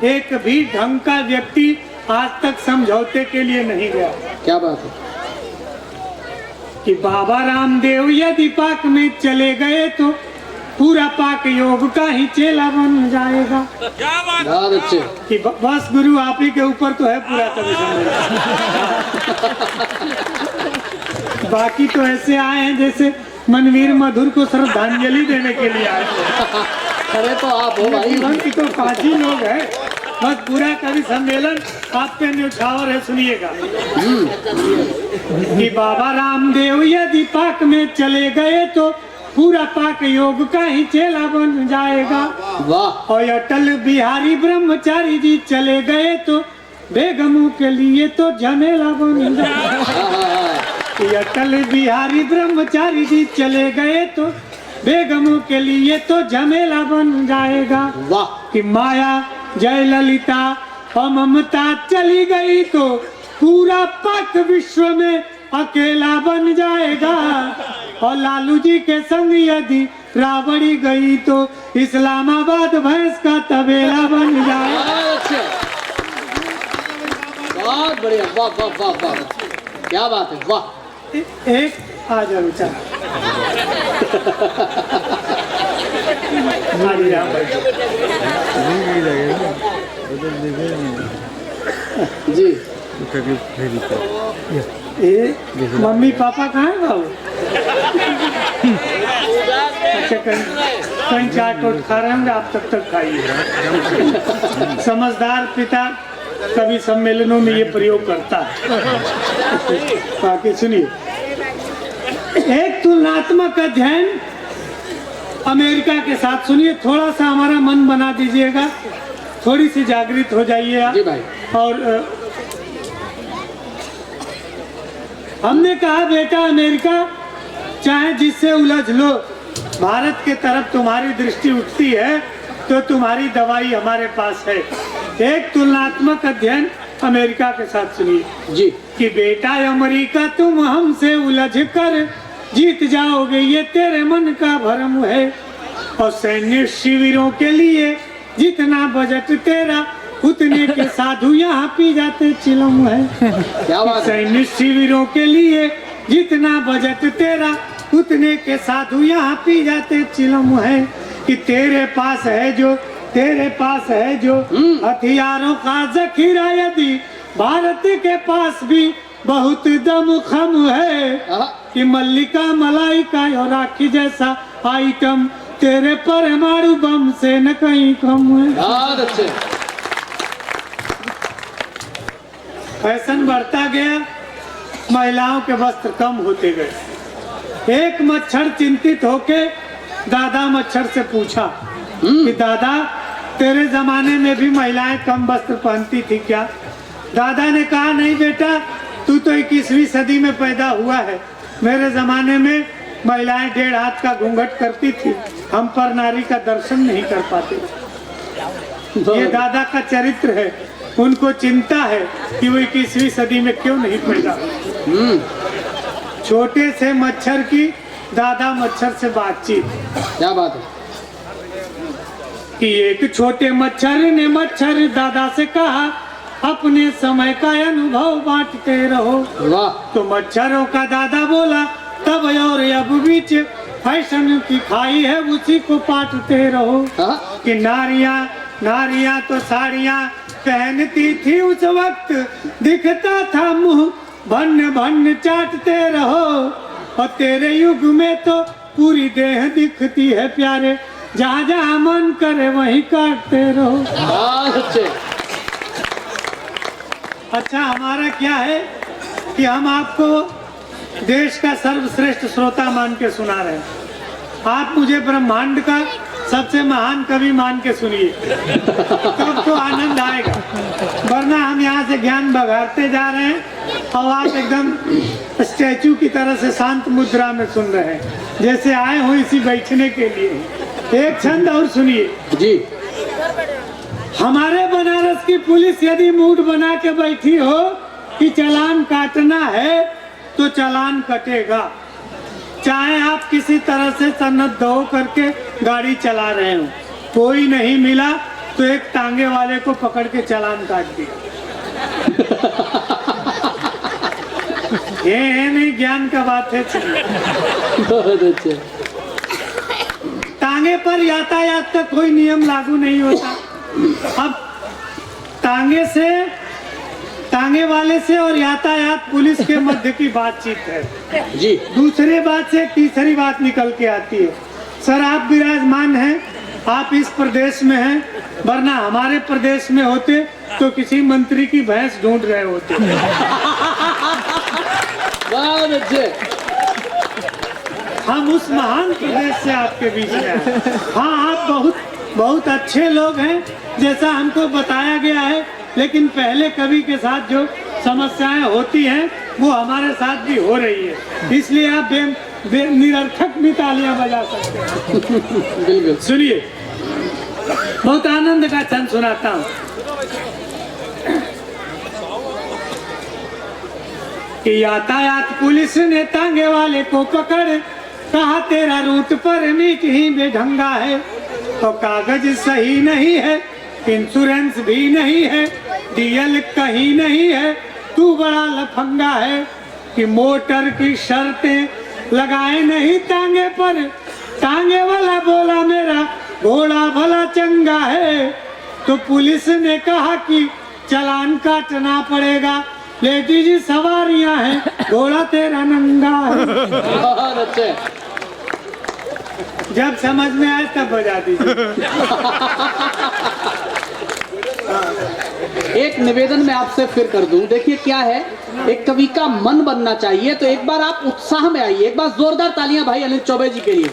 एक भी ढंग का व्यक्ति आज तक समझौते के लिए नहीं गया। क्या बात है। कि बाबा रामदेव यदि पाक में चले गए तो पूरा पाक योग का ही चेला बन जाएगा। बहुत अच्छे। कि बस गुरु आप ही के ऊपर तो है पूरा कभी बाकी तो ऐसे आए हैं जैसे मनवीर मधुर को श्रद्धांजलि देने के लिए आए। अरे तो आप हो भाई। जीवन की तो 5 ही लोग हैं। बस पूरा कवि सम्मेलन आपके न्यौछावर है, सुनिएगा। कि बाबा रामदेव यदि पाक में चले गए तो पूरा पाक योग का ही चेला बन जाएगा। वाह। और अटल बिहारी ब्रह्मचारी जी चले गए तो बेगमों के लिए तो झमेला बन जाएगा। अटल बिहारी ब्रह्मचारी जी चले गए तो बेगमों के लिए तो झमेला बन जाएगा। वाह। कि माया जयललिता और ममता चली गई तो पूरा पाक विश्व में अकेला बन जाएगा। और लालू जी के संग यदि राबड़ी गई तो इस्लामाबाद भैंस का तबेला बन जाएगा। बहुत बढ़िया, वाह वाह वाह वाह, क्या बात है, वाह। एक आ जाओ चल जी। मम्मी पापा कहाँ है बाबू? अच्छा कहीं चाट उठ खा रहे होंगे आप, तब खाइए। समझदार पिता कभी सम्मेलनों में ये प्रयोग करता है। बाकी सुनिए, एक तुलनात्मक अध्ययन अमेरिका के साथ सुनिए, थोड़ा सा हमारा मन बना दीजिएगा, थोड़ी सी जागृत हो जाइए आप। जी भाई। और हमने कहा बेटा अमेरिका चाहे जिससे उलझ लो, भारत के तरफ तुम्हारी दृष्टि उठती है तो तुम्हारी दवाई हमारे पास है। एक तुलनात्मक अध्ययन अमेरिका के साथ सुनिए जी। कि बेटा अमेरिका तुम हमसे उलझ कर जीत जाओगे ये तेरे मन का भ्रम है। और सैन्य शिविरों के लिए जितना बजट तेरा उतने के साधु यहाँ पी जाते चिलम है। क्या बात है। सैन्य शिविरों के लिए जितना बजट तेरा उतने के साधु यहाँ पी जाते चिलम है। कि तेरे पास है जो हथियारों का जखीरा यदि भारत के पास भी बहुत दमखम है। कि मल्लिका मलाइका और राखी जैसा आइटम तेरे परमाणु बम से न कहीं कम है। बहुत अच्छे। फैशन बढ़ता गया, महिलाओं के वस्त्र कम होते गए। एक मच्छर चिंतित होके दादा मच्छर से पूछा कि दादा तेरे जमाने में भी महिलाएं कम वस्त्र पहनती थी क्या? दादा ने कहा नहीं बेटा, तू तो 21वीं सदी में पैदा हुआ है। मेरे जमाने में महिलाएं 1.5 हाथ का घूंघट करती थी, हम पर नारी का दर्शन नहीं कर पाते। ये दादा का चरित्र है। उनको चिंता है कि वो 21वीं सदी में क्यों नहीं पैदा हुए। छोटे से मच्छर की दादा मच्छर से बातचीत। क्या बात है। कि एक छोटे मच्छर ने मच्छर दादा से कहा अपने समय का अनुभव बांटते रहो। वाह। तो मच्छरों का दादा बोला तब और अब बीच फैशन की खाई है उसी को पाटते रहो। कि नारियां तो साड़ियां पहनती थी उस वक्त, दिखता था मुंह भन्न भन्न चाटते रहो। और तेरे युग में तो पूरी देह दिखती है प्यारे, जहाँ जहाँ मन करे वहीं काटते रहो। बहुत अच्छे। अच्छा हमारा क्या है कि हम आपको देश का सर्वश्रेष्ठ श्रोता मान के सुना रहे हैं। आप मुझे ब्रह्मांड का सबसे महान कवि मान के सुनिए, तब तो आनंद आएगा। वरना हम यहाँ से ज्ञान बघाड़ते जा रहे हैं और आप एकदम स्टैचू की तरह से शांत मुद्रा में सुन रहे हैं, जैसे आए हो इसी बैठने के लिए। एक छंद और सुनिए जी। हमारे बनारस की पुलिस यदि मूड बना के बैठी हो कि चालान काटना है तो चालान कटेगा, चाहे आप किसी तरह से सन्नद्ध हो करके गाड़ी चला रहे हो। कोई नहीं मिला तो एक टांगे वाले को पकड़ के चालान काट दिया। ये नहीं ज्ञान का बात है। बहुत अच्छे। टांगे पर यातायात का कोई नियम लागू नहीं होता। अब टांगे वाले से और यातायात पुलिस के मध्य की बातचीत है जी। दूसरे बात से तीसरी बात निकल के आती है। सर आप विराजमान हैं, आप इस प्रदेश में हैं, वरना हमारे प्रदेश में होते तो किसी मंत्री की भैंस ढूंढ रहे होते। बहुत अच्छे। हम उस महान प्रदेश से आपके बीच में आए। हाँ, आप बहुत बहुत अच्छे लोग हैं जैसा हमको बताया गया है, लेकिन पहले कवि के साथ जो समस्याएं होती हैं वो हमारे साथ भी हो रही है, इसलिए आप निरर्थक भी तालियां बजा सकते हैं। बिल्कुल। सुनिए, बहुत आनंद का क्षण सुनाता हूँ कि यातायात पुलिस ने तांगे वाले को पकड़, कहा तेरा रूट परमिट ही बेढंगा है, तो कागज सही नहीं है, इंश्योरेंस भी नहीं है, डीएल कहीं नहीं है, तू बड़ा लफंगा है कि मोटर की शर्तें लगाए नहीं टांगे पर। टांगे वाला बोला मेरा घोड़ा भला चंगा है, तो पुलिस ने कहा कि चालान काटना पड़ेगा, लेडीज सवारियां हैं, घोड़ा तेरा नंगा है। बहुत अच्छे। जब समझ में आए तब बजा दीजिए। एक निवेदन मैं आपसे फिर कर दूं, देखिए क्या है, एक कवि का मन बनना चाहिए, तो एक बार आप उत्साह में आइए, एक बार जोरदार तालियां भाई अनिल चौबे जी के लिए।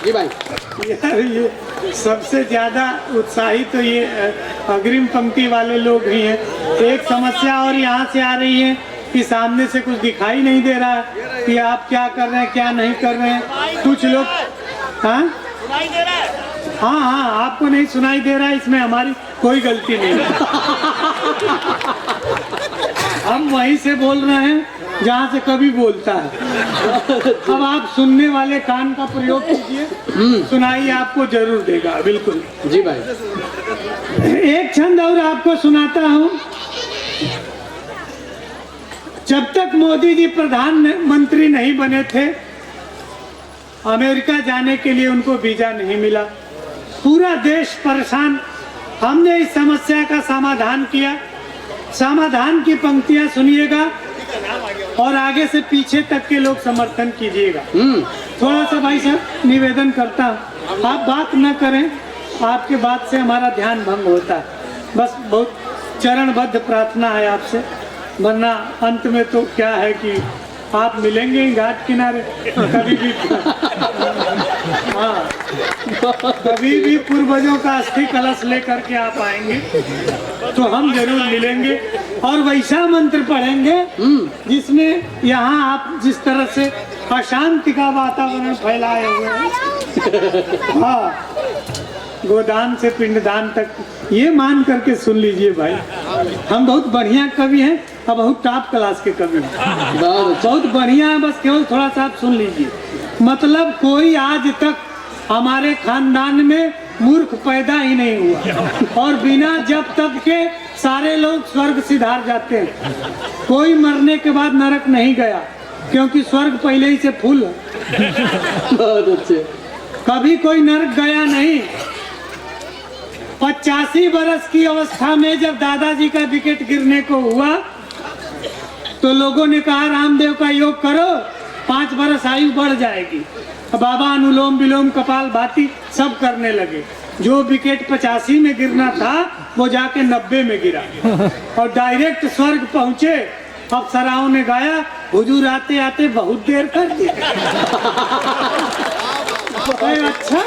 जी भाई। यार, ये सबसे ज्यादा उत्साही तो ये अग्रिम पंक्ति वाले लोग ही हैं। एक समस्या और यहाँ से आ रही है कि सामने से कुछ दिखाई नहीं दे रहा है कि आप क्या कर रहे हैं क्या नहीं कर रहे हैं। कुछ लोग हाँ हाँ, आपको नहीं सुनाई दे रहा है, इसमें हमारी कोई गलती नहीं है। हम वहीं से बोल रहे हैं जहाँ से कभी बोलता है। अब आप सुनने वाले कान का प्रयोग कीजिए, सुनाई आपको जरूर देगा। बिल्कुल जी भाई। एक छंद और आपको सुनाता हूँ। जब तक मोदी जी प्रधानमंत्री नहीं बने थे, अमेरिका जाने के लिए उनको वीजा नहीं मिला, पूरा देश परेशान। हमने इस समस्या का समाधान किया। समाधान की पंक्तियां सुनिएगा और आगे से पीछे तक के लोग समर्थन कीजिएगा। थोड़ा सा भाई साहब निवेदन करता हूँ, आप बात न करें, आपके बात से हमारा ध्यान भंग होता है। बस बहुत चरणबद्ध प्रार्थना है आपसे, वरना अंत में तो क्या है कि आप मिलेंगे ही घाट किनारे कभी भी। हाँ, कभी भी पूर्वजों का अस्थि कलश लेकर के आप आएंगे तो हम जरूर मिलेंगे और वैसा मंत्र पढ़ेंगे जिसमें यहाँ आप जिस तरह से अशांति का वातावरण फैलाए हुए हैं, हाँ, गोदान से पिंडदान तक, ये मान करके सुन लीजिए भाई। हम बहुत बढ़िया कवि हैं और बहुत टॉप क्लास के कवि हैं, बहुत बढ़िया है। बस केवल थोड़ा सा आप सुन लीजिए। मतलब कोई आज तक हमारे खानदान में मूर्ख पैदा ही नहीं हुआ और बिना जब तब के सारे लोग स्वर्ग सिधार जाते हैं। कोई मरने के बाद नरक नहीं गया क्योंकि स्वर्ग पहले ही से फुल है। बहुत अच्छे। कभी कोई नरक गया नहीं। 85 बरस की अवस्था में जब दादाजी का विकेट गिरने को हुआ तो लोगों ने कहा रामदेव का योग करो, 5 बरस आयु बढ़ जाएगी। बाबा अनुलोम विलोम कपाल भाती सब करने लगे। जो विकेट 85 में गिरना था वो जाके 90 में गिरा और डायरेक्ट स्वर्ग पहुंचे। अप्सराओं ने गाया, हुजूर आते आते बहुत देर कर दी। अच्छा,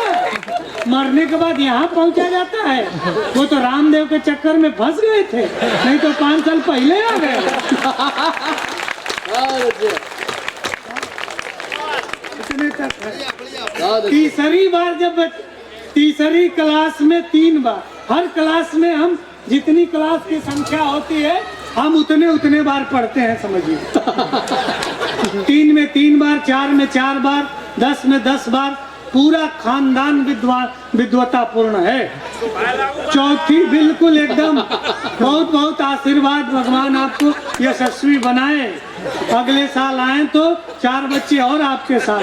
मरने के बाद यहाँ पहुंचा जाता है। वो तो रामदेव के चक्कर में फंस गए थे, नहीं तो 5 साल पहले आ गए। इतने तक है। तीसरी बार जब तीसरी क्लास में 3 बार, हर क्लास में हम जितनी क्लास की संख्या होती है हम उतने बार पढ़ते हैं, समझिए। 3 में 3 बार, 4 में 4 बार, 10 में 10 बार। पूरा खानदान विद्वता पूर्ण है। चौथी बिल्कुल एकदम बहुत बहुत आशीर्वाद, भगवान आपको यशस्वी बनाए। अगले साल आए तो 4 बच्चे और आपके साथ।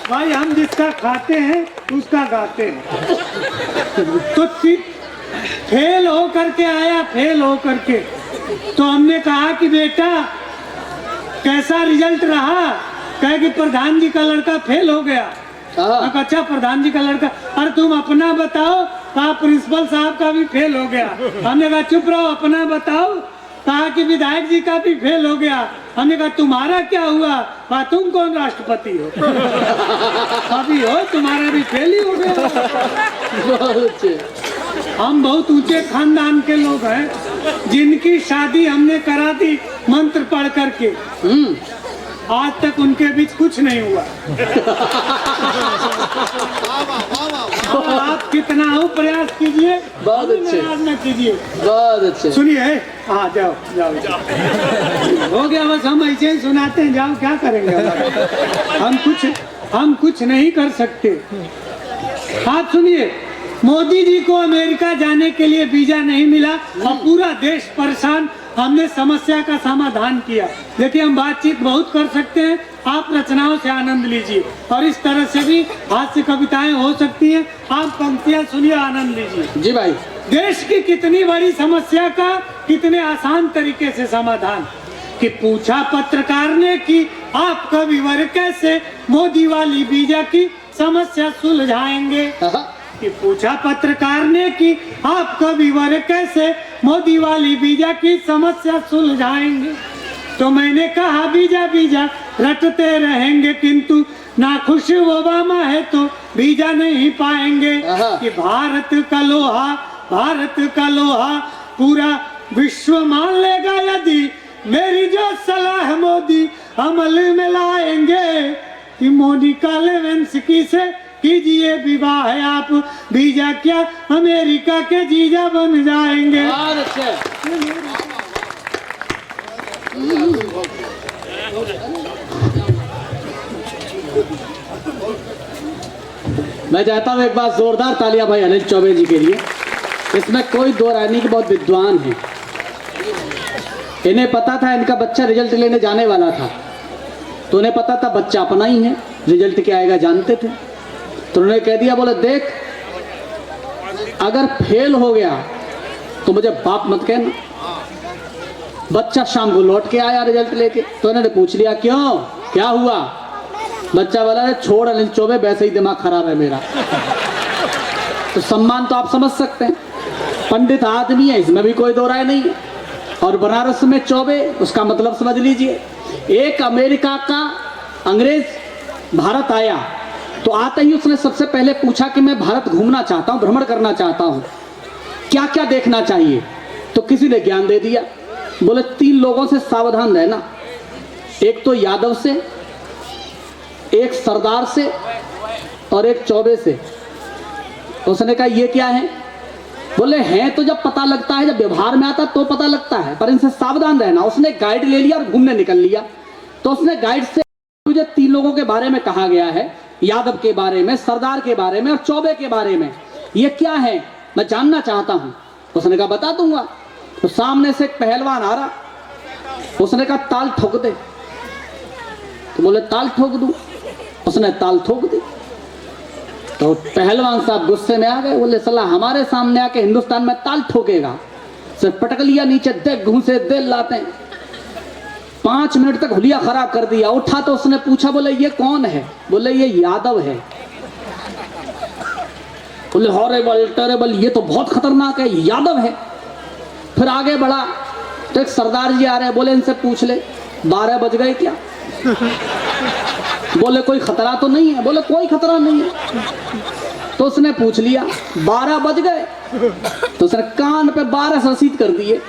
भाई हम जिसका खाते हैं उसका गाते हैं। तो फेल हो करके आया, फेल हो करके तो हमने कहा कि बेटा कैसा रिजल्ट रहा? कहे कि प्रधान जी का लड़का फेल हो गया। हाँ। अच्छा प्रधान जी का लड़का, अरे तुम अपना बताओ। कहा प्रिंसिपल साहब का भी फेल हो गया। हमने कहा चुप रहो, अपना बताओ। कहा कि विधायक जी का भी फेल हो गया। हमने कहा तुम्हारा क्या हुआ? कहा तुम कौन राष्ट्रपति हो? अभी हो, तुम्हारा भी फेल ही हो गया। बहुत अच्छे। हम बहुत ऊंचे खानदान के लोग हैं जिनकी शादी हमने करा दी मंत्र पढ़ करके। आज तक उनके बीच कुछ नहीं हुआ। और आप कितना हो प्रयास कीजिए, बहुत अच्छे। नाराज न कीजिए। बहुत अच्छे। सुनिए, हाँ जाओ जाओ हो गया बस, हम ऐसे ही सुनाते हैं, जाओ क्या करेंगे हम कुछ नहीं कर सकते। आप सुनिए, मोदी जी को अमेरिका जाने के लिए वीजा नहीं मिला और पूरा देश परेशान। हमने समस्या का समाधान किया। देखिए हम बातचीत बहुत कर सकते हैं, आप रचनाओं से आनंद लीजिए और इस तरह से भी हास्य कविताएं हो सकती हैं। आप पंक्तियां सुनिए, आनंद लीजिए। जी भाई। देश की कितनी बड़ी समस्या का कितने आसान तरीके से समाधान कि पूछा पत्रकार ने कि आप कविवर कैसे मोदी वाली वीजा की समस्या सुलझाएंगे। कि पूछा पत्रकार ने कि आप कविवर कैसे मोदी वाली वीजा की समस्या सुलझाएंगे। तो मैंने कहा वीजा वीजा रटते रहेंगे, किंतु नाखुश ओबामा है तो वीजा नहीं पाएंगे। कि भारत का लोहा पूरा विश्व मान लेगा यदि मेरी जो सलाह मोदी अमल में लाएंगे। कि मोनिका लेविंस्की से कीजिए विवाह, आप वीजा क्या अमेरिका के जीजा बन जाएंगे। मैं चाहता हूँ एक बार जोरदार तालियां भाई अनिल चौबे जी के लिए। इसमें कोई दो राय नहीं कि बहुत विद्वान है। इन्हें पता था इनका बच्चा रिजल्ट लेने जाने वाला था, तो उन्हें पता था बच्चा अपना ही है, रिजल्ट क्या आएगा जानते थे। तो उन्होंने कह दिया, बोले देख अगर फेल हो गया तो मुझे बाप मत कहना। बच्चा शाम को लौट के आया रिजल्ट लेके, तो इन्होंने पूछ लिया क्यों, क्या हुआ? बच्चा बोला छोड़ अनिल चौबे, वैसे ही दिमाग खराब है मेरा। तो सम्मान तो आप समझ सकते हैं, पंडित आदमी है, इसमें भी कोई दो राय नहीं है। और बनारस में चौबे, उसका मतलब समझ लीजिए। एक अमेरिका का अंग्रेज भारत आया तो आते ही उसने सबसे पहले पूछा कि मैं भारत घूमना चाहता हूं, भ्रमण करना चाहता हूं, क्या क्या देखना चाहिए। तो किसी ने ज्ञान दे दिया, बोले 3 लोगों से सावधान रहना, एक तो यादव से, एक सरदार से और एक चौबे से। उसने कहा ये क्या है? बोले हैं तो जब पता लगता है, जब व्यवहार में आता तो पता लगता है, पर इनसे सावधान रहना। उसने गाइड ले लिया और घूमने निकल लिया। तो उसने गाइड से मुझे 3 लोगों के बारे में कहा गया है, यादव के बारे में, सरदार के बारे में और चौबे के बारे में, ये क्या है मैं जानना चाहता हूं। उसने कहा बता दूंगा। तो सामने से एक पहलवान आ रहा, उसने कहा ताल ठोक दे। तो बोले ताल ठोक दूं। उसने ताल ठोक दी। तो पहलवान साहब गुस्से में आ गए, बोले साला हमारे सामने आके हिंदुस्तान में ताल ठोकेगा। सिर्फ पटक लिया नीचे, दे घूसे दे लाते। 5 मिनट तक हुलिया खराब कर दिया। उठा तो उसने पूछा, बोले ये कौन है? बोले ये यादव है। बोले हॉरेबल टेरेबल, ये तो बहुत खतरनाक है, यादव है। फिर आगे बढ़ा तो एक सरदार जी आ रहे, बोले इनसे पूछ ले 12 बज गए क्या? बोले कोई खतरा तो नहीं है? बोले कोई खतरा नहीं है। तो उसने पूछ लिया 12 बज गए? तो उसने कान पे 12 रसीद कर दिए।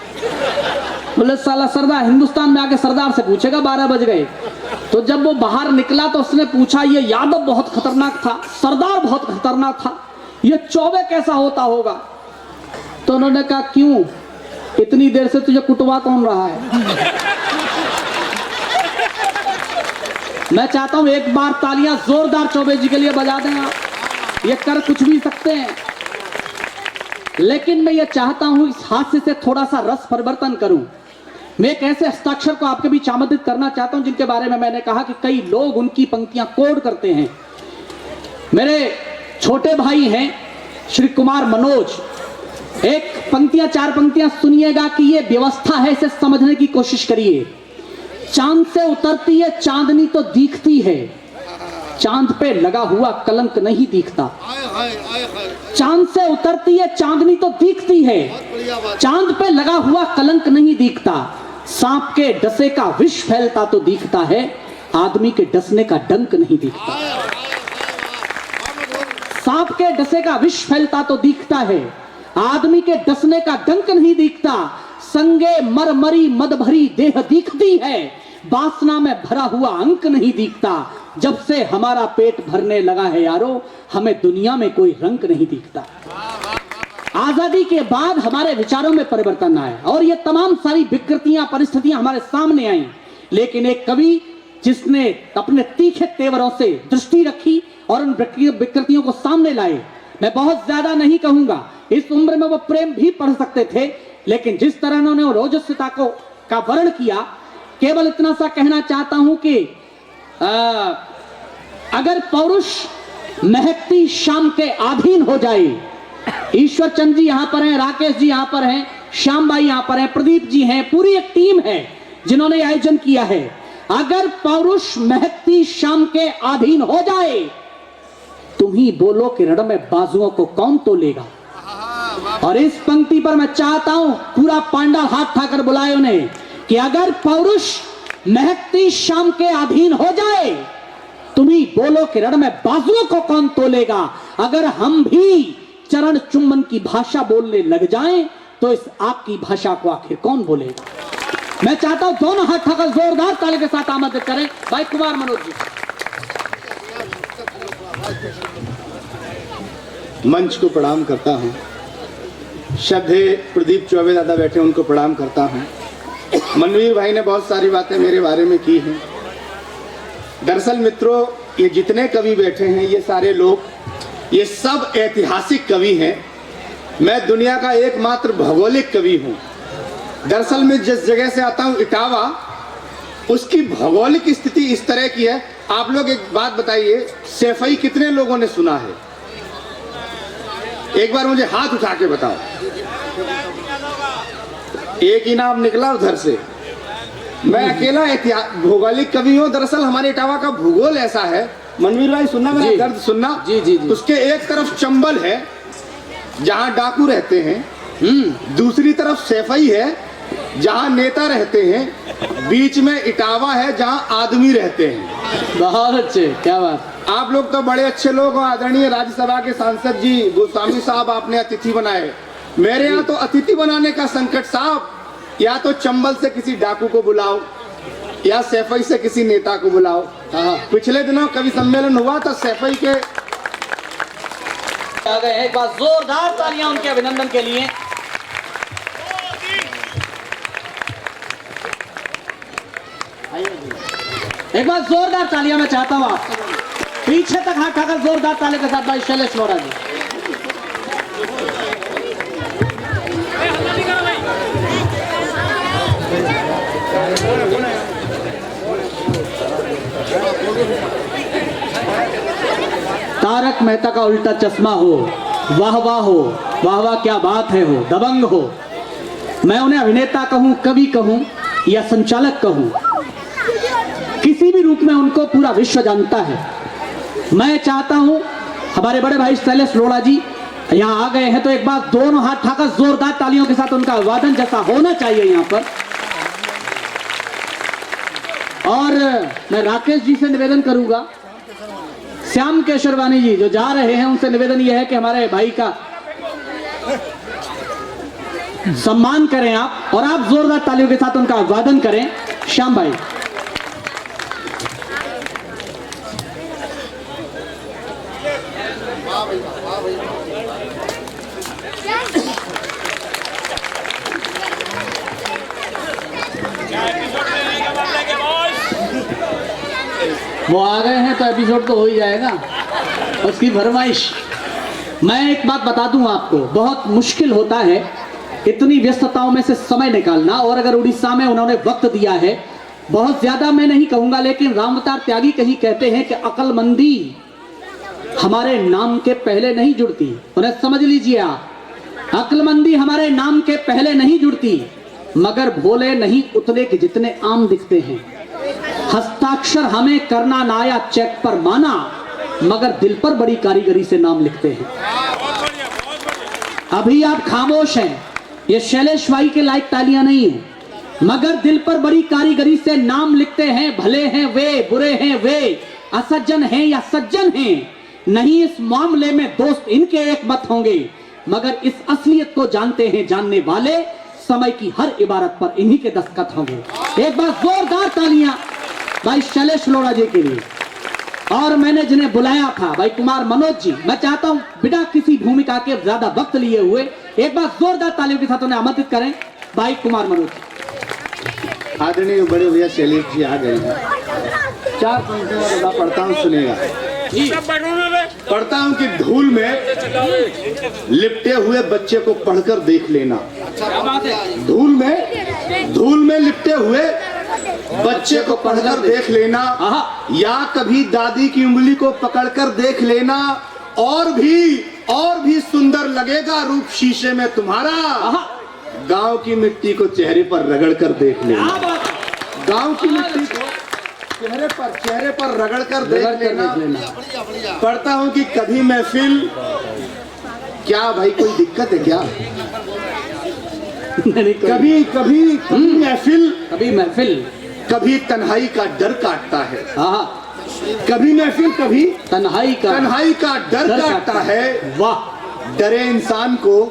बोले साला सरदार हिंदुस्तान में आके सरदार से पूछेगा 12 बज गए? तो जब वो बाहर निकला तो उसने पूछा ये यादव बहुत खतरनाक था, सरदार बहुत खतरनाक था, ये चौबे कैसा होता होगा? तो उन्होंने कहा क्यों, इतनी देर से तुझे कुटवा कौन रहा है? मैं चाहता हूं एक बार तालियां जोरदार चौबे जी के लिए बजा दें आप। ये कर कुछ भी सकते हैं, लेकिन मैं ये चाहता हूं इस हास्य से थोड़ा सा रस परिवर्तन करूं। मैं एक ऐसे हस्ताक्षर को आपके बीच आमंत्रित करना चाहता हूं जिनके बारे में मैंने कहा कि कई लोग उनकी पंक्तियां कोड करते हैं। मेरे छोटे भाई हैं श्री कुमार मनोज, एक पंक्तियां 4 पंक्तियां सुनिएगा कि ये व्यवस्था है, इसे समझने की कोशिश करिए। चांद से उतरती है चांदनी तो दिखती है, चांद पे लगा हुआ कलंक नहीं दिखता। चांद से उतरती है चांदनी तो दिखती है, चांद पे लगा हुआ कलंक नहीं दिखता। सांप के डसे का विष फैलता तो दिखता है, आदमी के डसने का डंक नहीं दिखता। सांप के डसे का विष फैलता तो दिखता है, आदमी के डसने का डंक नहीं दिखता। संगे मरमरी मद भरी देह दिखती है, वासना में भरा हुआ अंक नहीं दिखता। जब से हमारा पेट भरने लगा है यारो, हमें दुनिया में कोई रंग नहीं दिखता। आजादी के बाद हमारे विचारों में परिवर्तन आया और ये तमाम सारी विकृतियां परिस्थितियां हमारे सामने आई, लेकिन एक कवि जिसने अपने तीखे तेवरों से दृष्टि रखी और उन विकृतियों को सामने लाए। मैं बहुत ज्यादा नहीं कहूंगा, इस उम्र में वो प्रेम भी पढ़ सकते थे, लेकिन जिस तरह उन्होंने रोजस्विता का वर्ण किया, केवल इतना सा कहना चाहता हूं कि अगर पौरुष महकती शाम के अधीन हो जाए, ईश्वर चंद जी यहां पर हैं, राकेश जी यहां पर हैं, श्याम भाई यहां पर हैं, प्रदीप जी हैं, पूरी एक टीम है जिन्होंने आयोजन किया है। अगर पौरुष महकती शाम के अधीन हो जाए, तुम ही बोलो कि रण में बाजुओं को कौन तोलेगा। और इस पंक्ति पर मैं चाहता हूं पूरा पांडा हाथ ठाकर बुलाए उन्हें कि अगर पौरुष महकती शाम के अधीन हो जाए, तुम ही बोलो कि रण में बाजुओं को कौन तोलेगा। अगर हम भी चरण चुम्बन की भाषा बोलने लग जाएं, तो इस आपकी भाषा को आखिर कौन बोलेगा। मैं चाहता हूं दोनों हाथ ठाकर जोरदार ताली के साथ आमंत्रित करें भाई कुमार मनोज जी। मंच को प्रणाम करता हूं, श्रद्धेय प्रदीप चौबे दादा बैठे उनको प्रणाम करता हूं। मनवीर भाई ने बहुत सारी बातें मेरे बारे में की हैं। दरअसल मित्रों, ये जितने कवि बैठे हैं, ये सारे लोग, ये सब ऐतिहासिक कवि हैं। मैं दुनिया का एकमात्र भौगोलिक कवि हूँ। दरअसल मैं जिस जगह से आता हूँ, इटावा, उसकी भौगोलिक स्थिति इस तरह की है। आप लोग एक बात बताइए, सैफई कितने लोगों ने सुना है? एक बार मुझे हाथ उठा के बताओ। एक ही नाम निकला उधर से। मैं अकेला भौगोलिक कवि हूँ। दरअसल हमारे इटावा का भूगोल ऐसा है, मनवीर भाई सुनना, मेरा दर्द सुनना। जी जी जी। उसके एक तरफ चंबल है जहाँ डाकू रहते हैं, दूसरी तरफ सैफई है जहाँ नेता रहते हैं, बीच में इटावा है जहाँ आदमी रहते हैं। बहुत अच्छे, क्या बात। आप लोग तो बड़े अच्छे लोग हो। आदरणीय राज्यसभा के सांसद जी गोस्वामी साहब आपने अतिथि बनाए। मेरे यहाँ तो अतिथि बनाने का संकट साहब, या तो चंबल से किसी डाकू को बुलाओ या सैफई से किसी नेता को बुलाओ। पिछले दिनों कवि सम्मेलन हुआ था, सैफई के आ गए हैं। एक बार जोरदार तालियां उनके अभिनंदन के लिए। एक बार जोरदार तालियां मैं चाहता हूं, आप पीछे तक हाथ ठाकर जोरदार ताली के साथ भाई शैलेश वोरा जी। तारक मेहता का उल्टा चश्मा हो, वाह वाह हो, वाह वाह क्या बात है हो, दबंग हो। मैं उन्हें अभिनेता कहूं, कवि कहूं या संचालक कहूं, किसी भी रूप में उनको पूरा विश्व जानता है। मैं चाहता हूं हमारे बड़े भाई शैलेश लोढ़ा जी यहाँ आ गए हैं, तो एक बार दोनों हाथ ठाकर जोरदार तालियों के साथ उनका वादन जैसा होना चाहिए यहाँ पर। और मैं राकेश जी से निवेदन करूंगा, श्याम केशरवानी जी जो जा रहे हैं, उनसे निवेदन यह है कि हमारे भाई का सम्मान करें आप, और आप जोरदार तालियों के साथ उनका वादन करें। श्याम भाई। वो आ गए हैं तो एपिसोड तो हो ही जाएगा, उसकी फरमाइश। मैं एक बात बता दूं आपको, बहुत मुश्किल होता है इतनी व्यस्तताओं में से समय निकालना, और अगर उड़ीसा में उन्होंने वक्त दिया है, बहुत ज्यादा मैं नहीं कहूंगा, लेकिन रामअवतार त्यागी कहीं कहते हैं कि अक्लमंदी हमारे नाम के पहले नहीं जुड़ती। उन्हें समझ लीजिए आप, अक्लमंदी हमारे नाम के पहले नहीं जुड़ती, मगर भोले नहीं उतने के जितने आम दिखते हैं। हस्ताक्षर हमें करना ना आया, चेक पर माना, मगर दिल पर बड़ी कारीगरी से नाम लिखते हैं। अभी आप खामोश हैं, ये शैलेश भाई के लायक तालियां नहीं है, मगर दिल पर बड़ी कारीगरी से नाम लिखते हैं। भले हैं वे, बुरे हैं वे, असज्जन हैं या सज्जन हैं, नहीं इस मामले में दोस्त इनके एक मत होंगे, मगर इस असलियत को जानते हैं जानने वाले, समय की हर इबारत पर इन्हीं के दस्तखत होंगे। एक बार जोरदार तालियां भाई शैलेश लोढ़ा जी के लिए। और मैंने जिन्हें बुलाया था भाई कुमार मनोज जी, मैं चाहता हूं बिना किसी भूमिका के ज्यादा वक्त लिए हुए एक बार जोरदार तालियों के साथ उन्हें आमंत्रित करें। भाई कुमार मनोज जी। आदरणीय बड़े भैया शैलेश जी आ गए हैं। 4 पंक्तियां पढ़ता हूँ, सुनेगा। पढ़ता हूँ कि धूल में लिपटे हुए बच्चे को पढ़कर देख लेना। धूल में लिपटे हुए बच्चे को पढ़कर देख लेना, या कभी दादी की उंगली को पकड़कर देख लेना, और भी सुंदर लगेगा रूप शीशे में तुम्हारा। गांव की मिट्टी को चेहरे पर रगड़ कर देख लेना। गांव की मिट्टी को चेहरे पर रगड़ कर देख लेना। पढ़ता हूँ कि कभी महफिल, क्या भाई कोई दिक्कत है क्या? कभी महफिल, कभी तन्हाई का डर काटता है। कभी महफिल, कभी तन्हाई का डर काटता है। वाह। डरे इंसान को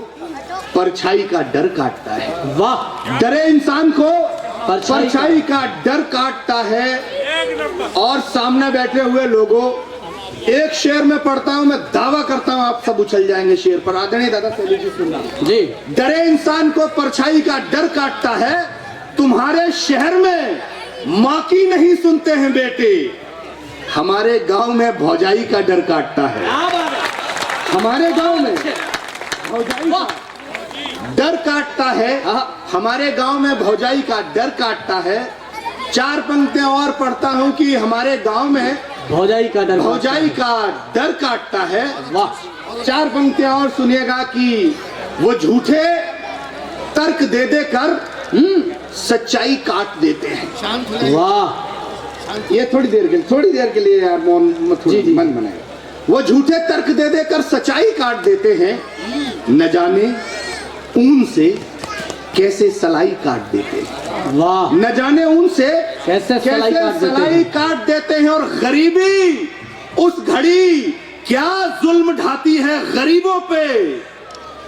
परछाई का डर काटता है। वाह। डरे इंसान को परछाई का डर काटता है। और सामने बैठे हुए लोगों, एक शेर में पढ़ता हूं, मैं दावा करता हूं आप सब उछल जाएंगे शेर पर। आदरणीय दादा शैलेश जी सुनना जी। डरे इंसान को परछाई का डर काटता है, तुम्हारे शहर में माँ की नहीं सुनते हैं बेटे, हमारे गांव में भौजाई का डर काटता है। हमारे गांव में भौजाई का डर काटता है। हमारे गांव में भौजाई का डर काटता है। 4 पंक्तियां और पढ़ता हूं कि हमारे गांव में भौजाई का डर काटता है। वाह। 4 पंक्तियां और सुनिएगा कि वो झूठे तर्क दे दे कर सच्चाई काट देते हैं। वाह। ये थोड़ी देर के लिए यार मौन मन बनाए। वो झूठे तर्क दे दे कर सच्चाई काट देते हैं, न जाने ऊन से कैसे सलाई काट देते हैं। वाह। न जाने उनसे कैसे सलाई काट देते हैं। और गरीबी उस घड़ी क्या जुल्म ढाती है गरीबों पे,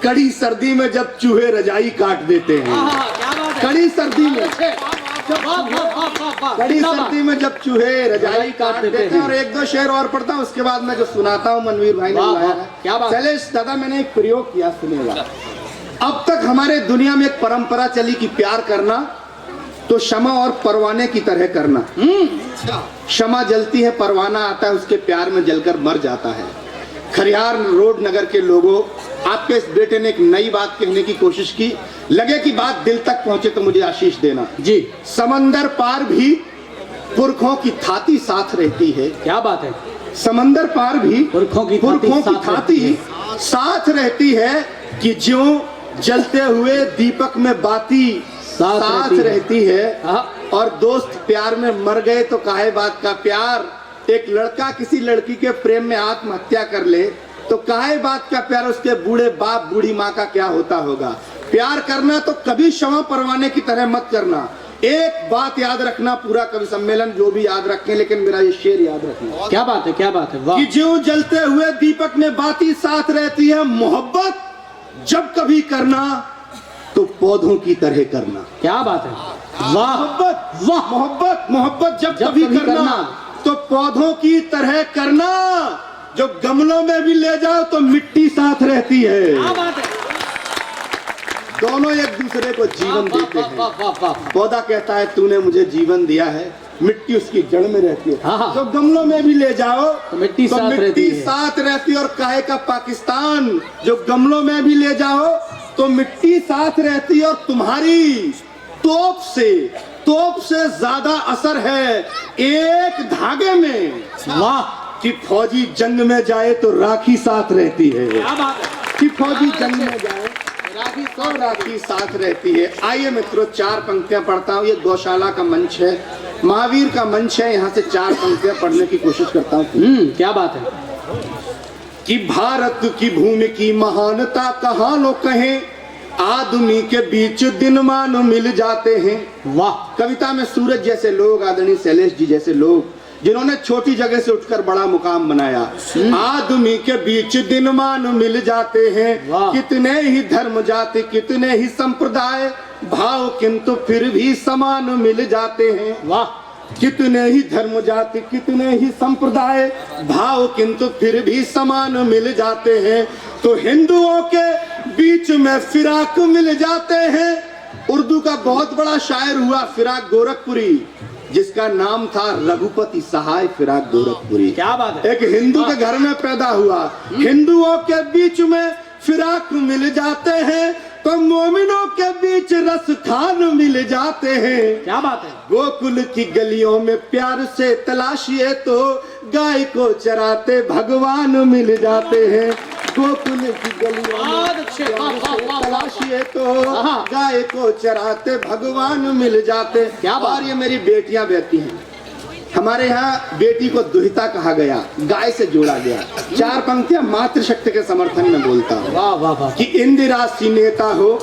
कड़ी सर्दी में जब चूहे रजाई काट देते हैं। कड़ी सर्दी में जब चूहे रजाई काट देते हैं। और 1-2 शेर और पढ़ता हूँ, उसके बाद मैं जो सुनाता हूँ मनवीर भाई ने बुलाया। शैलेश दादा मैंने एक प्रयोग किया, सुनेगा। अब तक हमारे दुनिया में एक परंपरा चली कि प्यार करना तो क्षमा और परवाने की तरह करना। क्षमा जलती है, परवाना आता है उसके प्यार में जलकर मर जाता है। खरियार रोड नगर के लोगों, आपके इस बेटे ने एक नई बात कहने की कोशिश की, लगे कि बात दिल तक पहुंचे तो मुझे आशीष देना जी। समंदर पार भी पुरखों की थाती साथ रहती है। क्या बात है। समंदर पार भी पुरखों की थाती साथ रहती है, कि ज्यों जलते हुए दीपक में बाती साथ रहती है। और दोस्त प्यार में मर गए तो काहे बात का प्यार। एक लड़का किसी लड़की के प्रेम में आत्महत्या कर ले तो काहे बात का प्यार। उसके बूढ़े बाप बूढ़ी माँ का क्या होता होगा। प्यार करना तो कभी क्षमा परवाने की तरह मत करना। एक बात याद रखना, पूरा कवि सम्मेलन जो भी याद रखें, लेकिन मेरा ये शेर याद रखना। क्या बात है, क्या बात है। वाह। कि ज्यों जलते हुए दीपक में बाती साथ रहती है, मोहब्बत जब कभी करना तो पौधों की तरह करना। क्या बात है। वाह। मोहब्बत जब कभी करना तो पौधों की तरह करना। जो गमलों में भी ले जाओ तो मिट्टी साथ रहती है। क्या बात है। दोनों एक दूसरे को जीवन देते हैं। पौधा कहता है तूने मुझे जीवन दिया है, मिट्टी उसकी जड़ में रहती है। जो गमलों में भी ले जाओ तो मिट्टी साथ रहती है। और काहे का पाकिस्तान, जो गमलों में भी ले जाओ तो मिट्टी साथ रहती है। और तुम्हारी तोप से ज्यादा असर है एक धागे में। वाह। कि फौजी जंग में जाए तो राखी साथ रहती है। कि फौजी जंग में जाए राखी साथ रहती है। आइए मित्रों, 4 पंक्तियां पढ़ता हूँ। ये गौशाला का मंच है महावीर का मंच है, यहाँ से 4 पंक्तियां पढ़ने की कोशिश करता हूँ क्या बात है। कि भारत की भूमि की महानता कहाँ लोग कहें, आदमी के बीच दिनमान मिल जाते हैं। वाह। कविता में सूरज जैसे लोग, आदरणीय शैलेश जी जैसे लोग, जिन्होंने छोटी जगह से उठकर बड़ा मुकाम बनाया। आदमी के बीच दिनमान मिल जाते हैं, वाह। कितने ही धर्म जाति, कितने ही संप्रदाय, भाव किंतु फिर भी समान मिल जाते हैं। वाह। कितने ही धर्म जाति, कितने ही संप्रदाय, भाव किंतु फिर भी समान मिल जाते हैं। तो हिंदुओं के बीच में फिराक मिल जाते हैं। उर्दू का बहुत बड़ा शायर हुआ फिराक गोरखपुरी, जिसका नाम था रघुपति सहाय फिराक गोरखपुरी। क्या बात है। एक हिंदू के घर में पैदा हुआ। हिंदुओं के बीच में फिराक मिल जाते हैं, तो मोमिनों के बीच रस खान मिल जाते हैं। क्या बात है। गोकुल की गलियों में प्यार से तलाशिए तो गाय को चराते भगवान मिल जाते हैं। गोकुल की गलियों में प्यार से तलाशिए तो गाय को चराते भगवान मिल जाते। क्या बात। और ये मेरी बेटियां बेटी हैं। हमारे यहाँ बेटी को दुहिता कहा गया, गाय से जोड़ा गया। 4 पंक्तियां मातृशक्ति के समर्थन में बोलता हूँ। वाह वाह वाह। कि इंदिरा सी नेता हो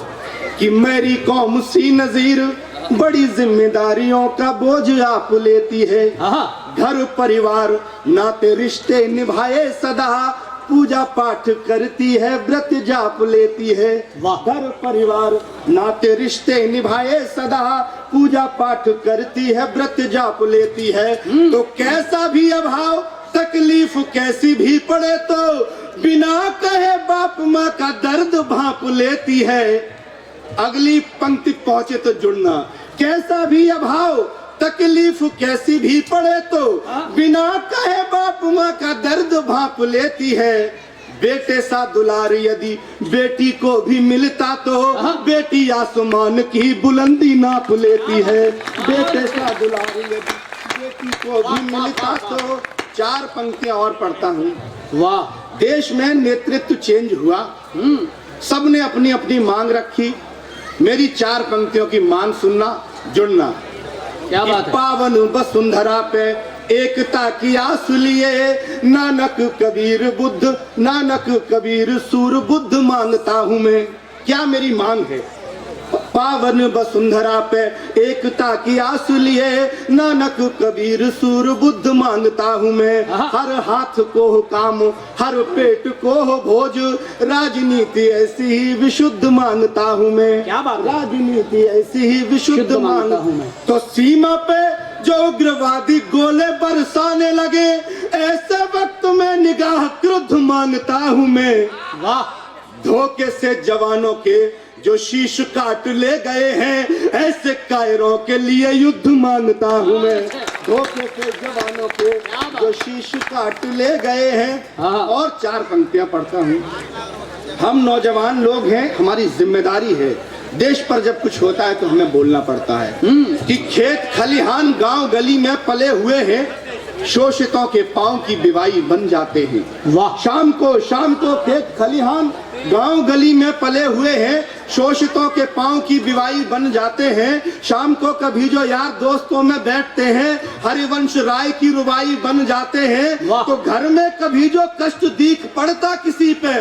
कि मेरी कौम सी नजीर, बड़ी जिम्मेदारियों का बोझ आप लेती है। घर परिवार नाते रिश्ते निभाए सदा, पूजा पाठ करती है व्रत जाप लेती है। घर परिवार नाते रिश्ते निभाए सदा, पूजा पाठ करती है व्रत जाप लेती है। तो कैसा भी अभाव तकलीफ कैसी भी पड़े, तो बिना कहे बाप माँ का दर्द भांप लेती है। अगली पंक्ति पहुंचे तो जुड़ना। कैसा भी अभाव तकलीफ कैसी भी पड़े, तो बिना कहे बाप माँ का दर्द भांप लेती है। बेटे सा दुलार यदि बेटी को भी मिलता, तो बेटी आसमान की बुलंदी नाप लेती है। बेटे सा दुलार यदि बेटी को भी मिलता, तो 4 पंक्तियां और पढ़ता हूँ। वाह। देश में नेतृत्व चेंज हुआ, सबने अपनी अपनी मांग रखी। मेरी 4 पंक्तियों की मांग सुनना, जुड़ना। क्या बात है। पावन वसुंधरा पे एकता की आस लिए, नानक कबीर बुद्ध, नानक कबीर सूर बुद्ध मांगता हूँ मैं। क्या मेरी मांग है। पावन वसुंधरा पे एकता की आस लिए, नानक कबीर सूर बुद्ध मांगता हूँ मैं। हर हाथ को हो काम, हर पेट को हो भोज, राजनीति ऐसी ही विशुद्ध मांगता हूँ मैं। क्या बात है। राजनीति ऐसी ही विशुद्ध मांगता हूँ मैं। तो सीमा पे जो उग्रवादी गोले बरसाने लगे, ऐसे वक्त में निगाह क्रुद्ध मांगता हूँ मैं। वाह। धोखे से जवानों के जो शीश काट ले गए हैं, ऐसे कायरों के लिए युद्ध मांगता हूँ मैं। धोखे से जवानों के जो शीश काट ले गए हैं। और 4 पंक्तियां पढ़ता हूँ। हम नौजवान लोग हैं, हमारी जिम्मेदारी है। देश पर जब कुछ होता है तो हमें बोलना पड़ता है कि खेत खलिहान गांव गली में पले हुए हैं, शोषितों के पांव की बिवाई बन जाते हैं। वाह। शाम को खेत खलिहान गांव गली में पले हुए हैं, शोषितों के पांव की बिवाई बन जाते हैं। शाम को कभी जो यार दोस्तों में बैठते हैं, हरिवंश राय की रुबाई बन जाते हैं। तो घर में कभी जो कष्ट दीख पड़ता किसी पे,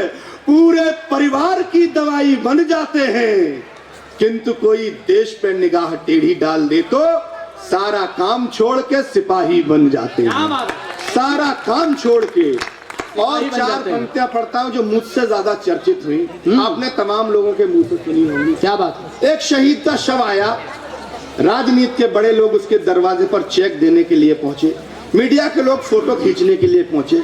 पूरे परिवार की दवाई बन जाते हैं। किंतु कोई देश पे निगाह टेढ़ी डाल दे तो सारा काम छोड़ के सिपाही बन जाते हैं। सारा काम छोड़ के। और 4 पंक्तियां पढ़ता हूँ जो मुझसे ज्यादा चर्चित हुई, आपने तमाम लोगों के मुंह से सुनी होंगी। क्या बात है। एक शहीद का शव आया, राजनीति के बड़े लोग उसके दरवाजे पर चेक देने के लिए पहुंचे, मीडिया के लोग फोटो खींचने के लिए पहुंचे।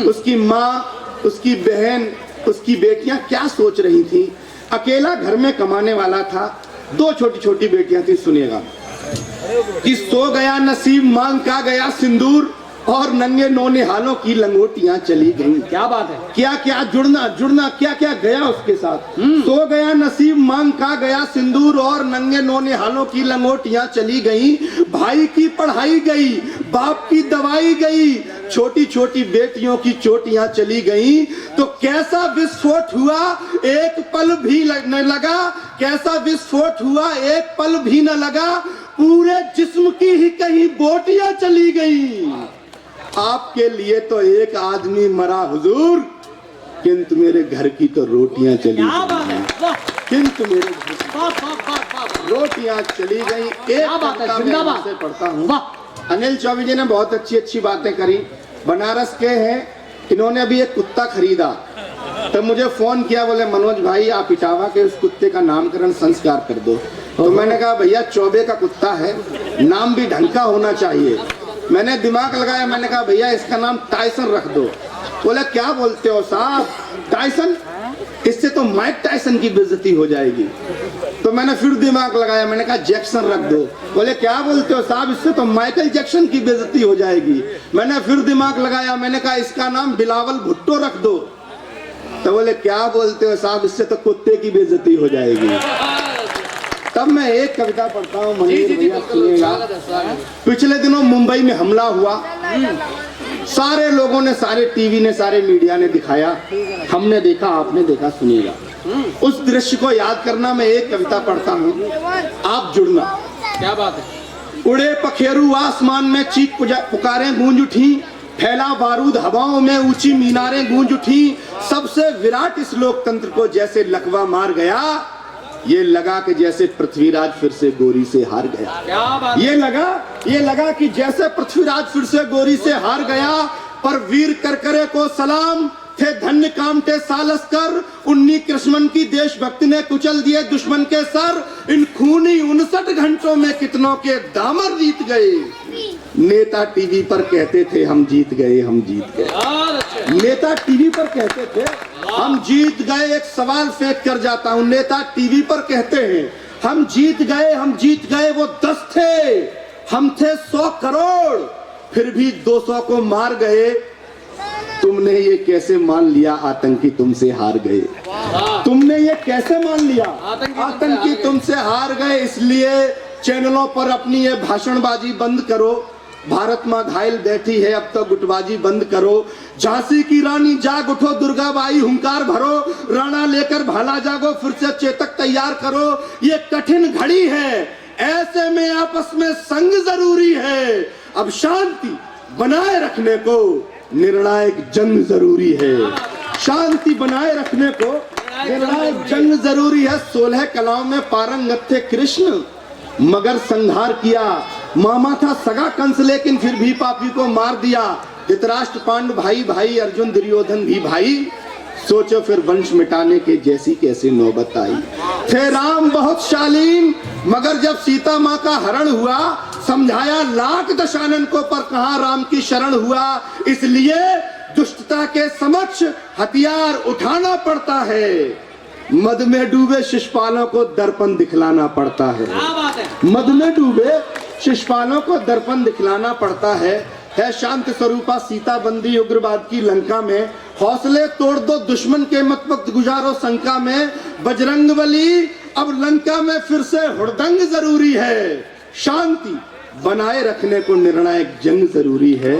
उसकी माँ, उसकी बहन, उसकी बेटियां क्या सोच रही थी। अकेला घर में कमाने वाला था, 2 छोटी छोटी बेटियां थी। सुनिएगा कि सो गया नसीब मांग का गया सिंदूर, और नंगे नौनिहालों की लंगोटियां चली गईं। क्या बात है। क्या क्या जुड़ना क्या क्या गया उसके साथ। सो गया नसीब मांग का गया सिंदूर, और नंगे नौनिहालों की लंगोटियां चली गईं। भाई की पढ़ाई गई, बाप की दवाई गई, छोटी छोटी बेटियों की चोटियां चली गईं। तो कैसा विस्फोट हुआ, एक पल भी न लगा। कैसा विस्फोट हुआ, एक पल भी न लगा। पूरे जिस्म की ही कहीं बोटियां चली गई। आपके लिए तो एक आदमी मरा हुजूर, किंतु मेरे घर की तो रोटियां चली क्या बात है, गई। वाह किंतु मेरे घर की वाह वाह वाह वाह, रोटियां चली गई। क्या बात है, कविता मैं जिंदाबाद। इनसे पढ़ता हूँ। वाह अनिल चौबे जी ने बहुत अच्छी अच्छी बातें करी, बनारस के हैं। इन्होंने अभी एक कुत्ता खरीदा तो मुझे फोन किया, बोले मनोज भाई आप इटावा के उस कुत्ते का नामकरण संस्कार कर दो। तो मैंने कहा भैया चौबे का कुत्ता है, नाम भी ढंग का होना चाहिए। मैंने दिमाग लगाया, मैंने कहा भैया इसका नाम टाइसन रख दो। बोले क्या बोलते हो साहब, टाइसन? इससे तो माइक टाइसन की बेइज्जती हो जाएगी। तो मैंने फिर दिमाग लगाया, मैंने कहा जैक्सन रख दो। बोले क्या बोलते हो साहब, इससे तो माइकल जैक्सन की बेइज्जती हो जाएगी। मैंने फिर दिमाग लगाया, मैंने कहा इसका नाम बिलावल भुट्टो रख दो। तो बोले क्या बोलते हो साहब, इससे तो कुत्ते की बेइज्जती हो जाएगी। तब मैं एक कविता पढ़ता हूँ, मनवीर भैया सुनिएगा। पिछले दिनों मुंबई में हमला हुआ, सारे लोगों ने, सारे टीवी ने, सारे मीडिया ने दिखाया, हमने देखा, आपने देखा, सुनिएगा। उस दृश्य को याद करना, मैं एक कविता पढ़ता हूँ, आप जुड़ना। क्या बात है, उड़े पखेरु आसमान में, चीख पुकारें गूंज उठी, फैला बारूद हवाओं में, ऊंची मीनारें गूंज उठी। सबसे विराट इस लोकतंत्र को जैसे लकवा मार गया, ये लगा कि जैसे पृथ्वीराज फिर से गोरी से हार गया। क्या बात, ये लगा कि जैसे पृथ्वीराज फिर से गोरी से हार गया। पर वीर करकरे को सलाम, थे धन्य कामटे सालस्कर। 19 कृष्णन की देशभक्ति ने कुचल दिए दुश्मन के सर। इन खूनी 59 घंटों में कितनों के दामन जीत गए। नेता टीवी पर कहते थे हम जीत गए, हम जीत गए। बहुत अच्छे, नेता टीवी पर कहते थे हम जीत गए। एक सवाल फेंक कर जाता हूं, नेता टीवी पर कहते हैं हम जीत गए, हम जीत गए। वो 10 थे, हम थे 100 करोड़, फिर भी 200 को मार गए। तुमने ये कैसे मान लिया आतंकी तुमसे हार गए? तुमने ये कैसे मान लिया आतंकी तुमसे हार गए? इसलिए चैनलों पर अपनी ये भाषणबाजी बंद करो। भारत माँ घायल बैठी है, अब तो गुटबाजी बंद करो। झांसी की रानी जाग उठो, दुर्गाबाई हुंकार भरो। राणा लेकर भाला जागो, फिर से चेतक तैयार करो। ये कठिन घड़ी है, ऐसे में आपस में संग जरूरी है। अब शांति बनाए रखने को निर्णायक जंग जरूरी है। शांति बनाए रखने को निर्णायक जंग जरूरी है। 16 कलाओं में पारंगत थे कृष्ण, मगर संहार किया। मामा था सगा कंस, लेकिन फिर भी पापी को मार दिया। धृतराष्ट्र पांडु भाई भाई, अर्जुन दुर्योधन भी भाई। सोचो फिर वंश मिटाने के जैसी कैसे नौबत आई। थे राम बहुत शालीन, मगर जब सीता माँ का हरण हुआ, समझाया लाख दशानन को, पर कहाँ राम की शरण हुआ। इसलिए दुष्टता के समक्ष हथियार उठाना पड़ता है। मद में डूबे शिशुपालों को दर्पण दिखलाना पड़ता है। क्या बात है, मद में डूबे शिशुपालों को दर्पण दिखलाना पड़ता है शांत स्वरूपा सीता बंदी उग्रवाद की लंका में। हौसले तोड़ दो दुश्मन के, मत वक्त गुजारो शंका में। बजरंगबली अब लंका में फिर से हुड़दंग जरूरी है। शांति बनाए रखने को निर्णायक जंग जरूरी है।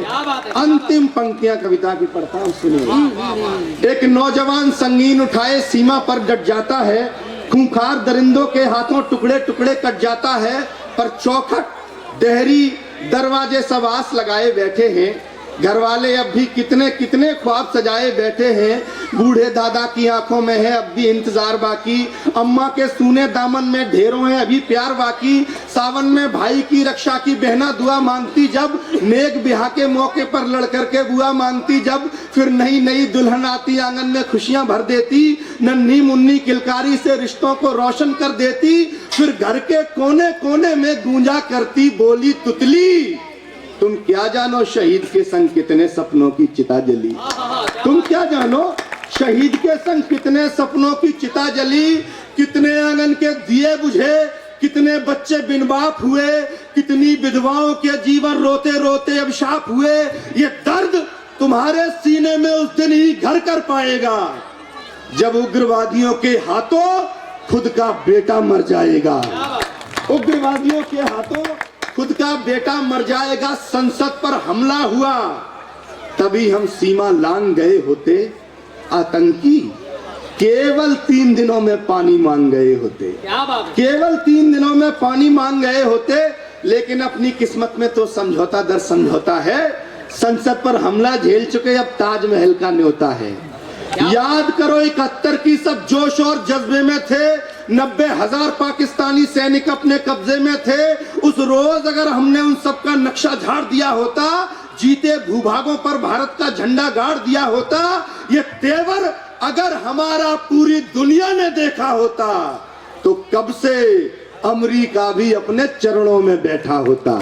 अंतिम पंक्तियां कविता की पढ़ता हूं, सुनिए। एक नौजवान संगीन उठाए सीमा पर डट जाता है। खूंखार दरिंदों के हाथों टुकड़े टुकड़े कट जाता है। पर चौखट देहरी दरवाजे सब आस लगाए बैठे हैं। घर वाले अब भी कितने कितने ख्वाब सजाए बैठे हैं। बूढ़े दादा की आंखों में है अब भी इंतजार बाकी। अम्मा के सूने दामन में ढेरों है अभी प्यार बाकी। सावन में भाई की रक्षा की बहना दुआ मांगती जब। नेक ब्याह के मौके पर लड़कर के बुआ मांगती जब। फिर नई नई दुल्हन आती आंगन में खुशियां भर देती। नन्ही मुन्नी किलकारी से रिश्तों को रोशन कर देती। फिर घर के कोने कोने में गूंजा करती बोली तुतली। तुम क्या जानो शहीद के संग कितने सपनों की चिता जली। तुम क्या जानो शहीद के संग कितने सपनों की चिता जली। कितने आंगन के दिए बुझे, कितने बच्चे बिन बाप हुए। कितनी विधवाओं के जीवन रोते रोते अब शाप हुए। ये दर्द तुम्हारे सीने में उस दिन ही घर कर पाएगा, जब उग्रवादियों के हाथों खुद का बेटा मर जाएगा। उग्रवादियों के हाथों खुद का बेटा मर जाएगा। संसद पर हमला हुआ, तभी हम सीमा लांग गए होते। आतंकी केवल 3 दिनों में पानी मांग गए होते। क्या बात है, केवल 3 दिनों में पानी मांग गए होते। लेकिन अपनी किस्मत में तो समझौता दर समझौता है। संसद पर हमला झेल चुके अब ताजमहल का न्योता है। याद करो 71 की सब जोश और जज्बे में थे, 90,000 पाकिस्तानी सैनिक अपने कब्जे में थे। उस रोज अगर हमने उन सब का नक्शा झाड़ दिया होता, जीते भूभागों पर भारत का झंडा गाड़ दिया होता, ये तेवर अगर हमारा पूरी दुनिया ने देखा होता तो कब से अमेरिका भी अपने चरणों में बैठा होता।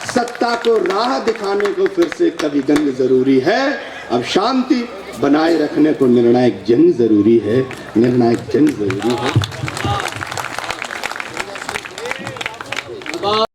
सत्ता को राह दिखाने को फिर से कभी जंग जरूरी है। अब शांति बनाए रखने को निर्णायक जंग जरूरी है, निर्णायक जंग जरूरी है।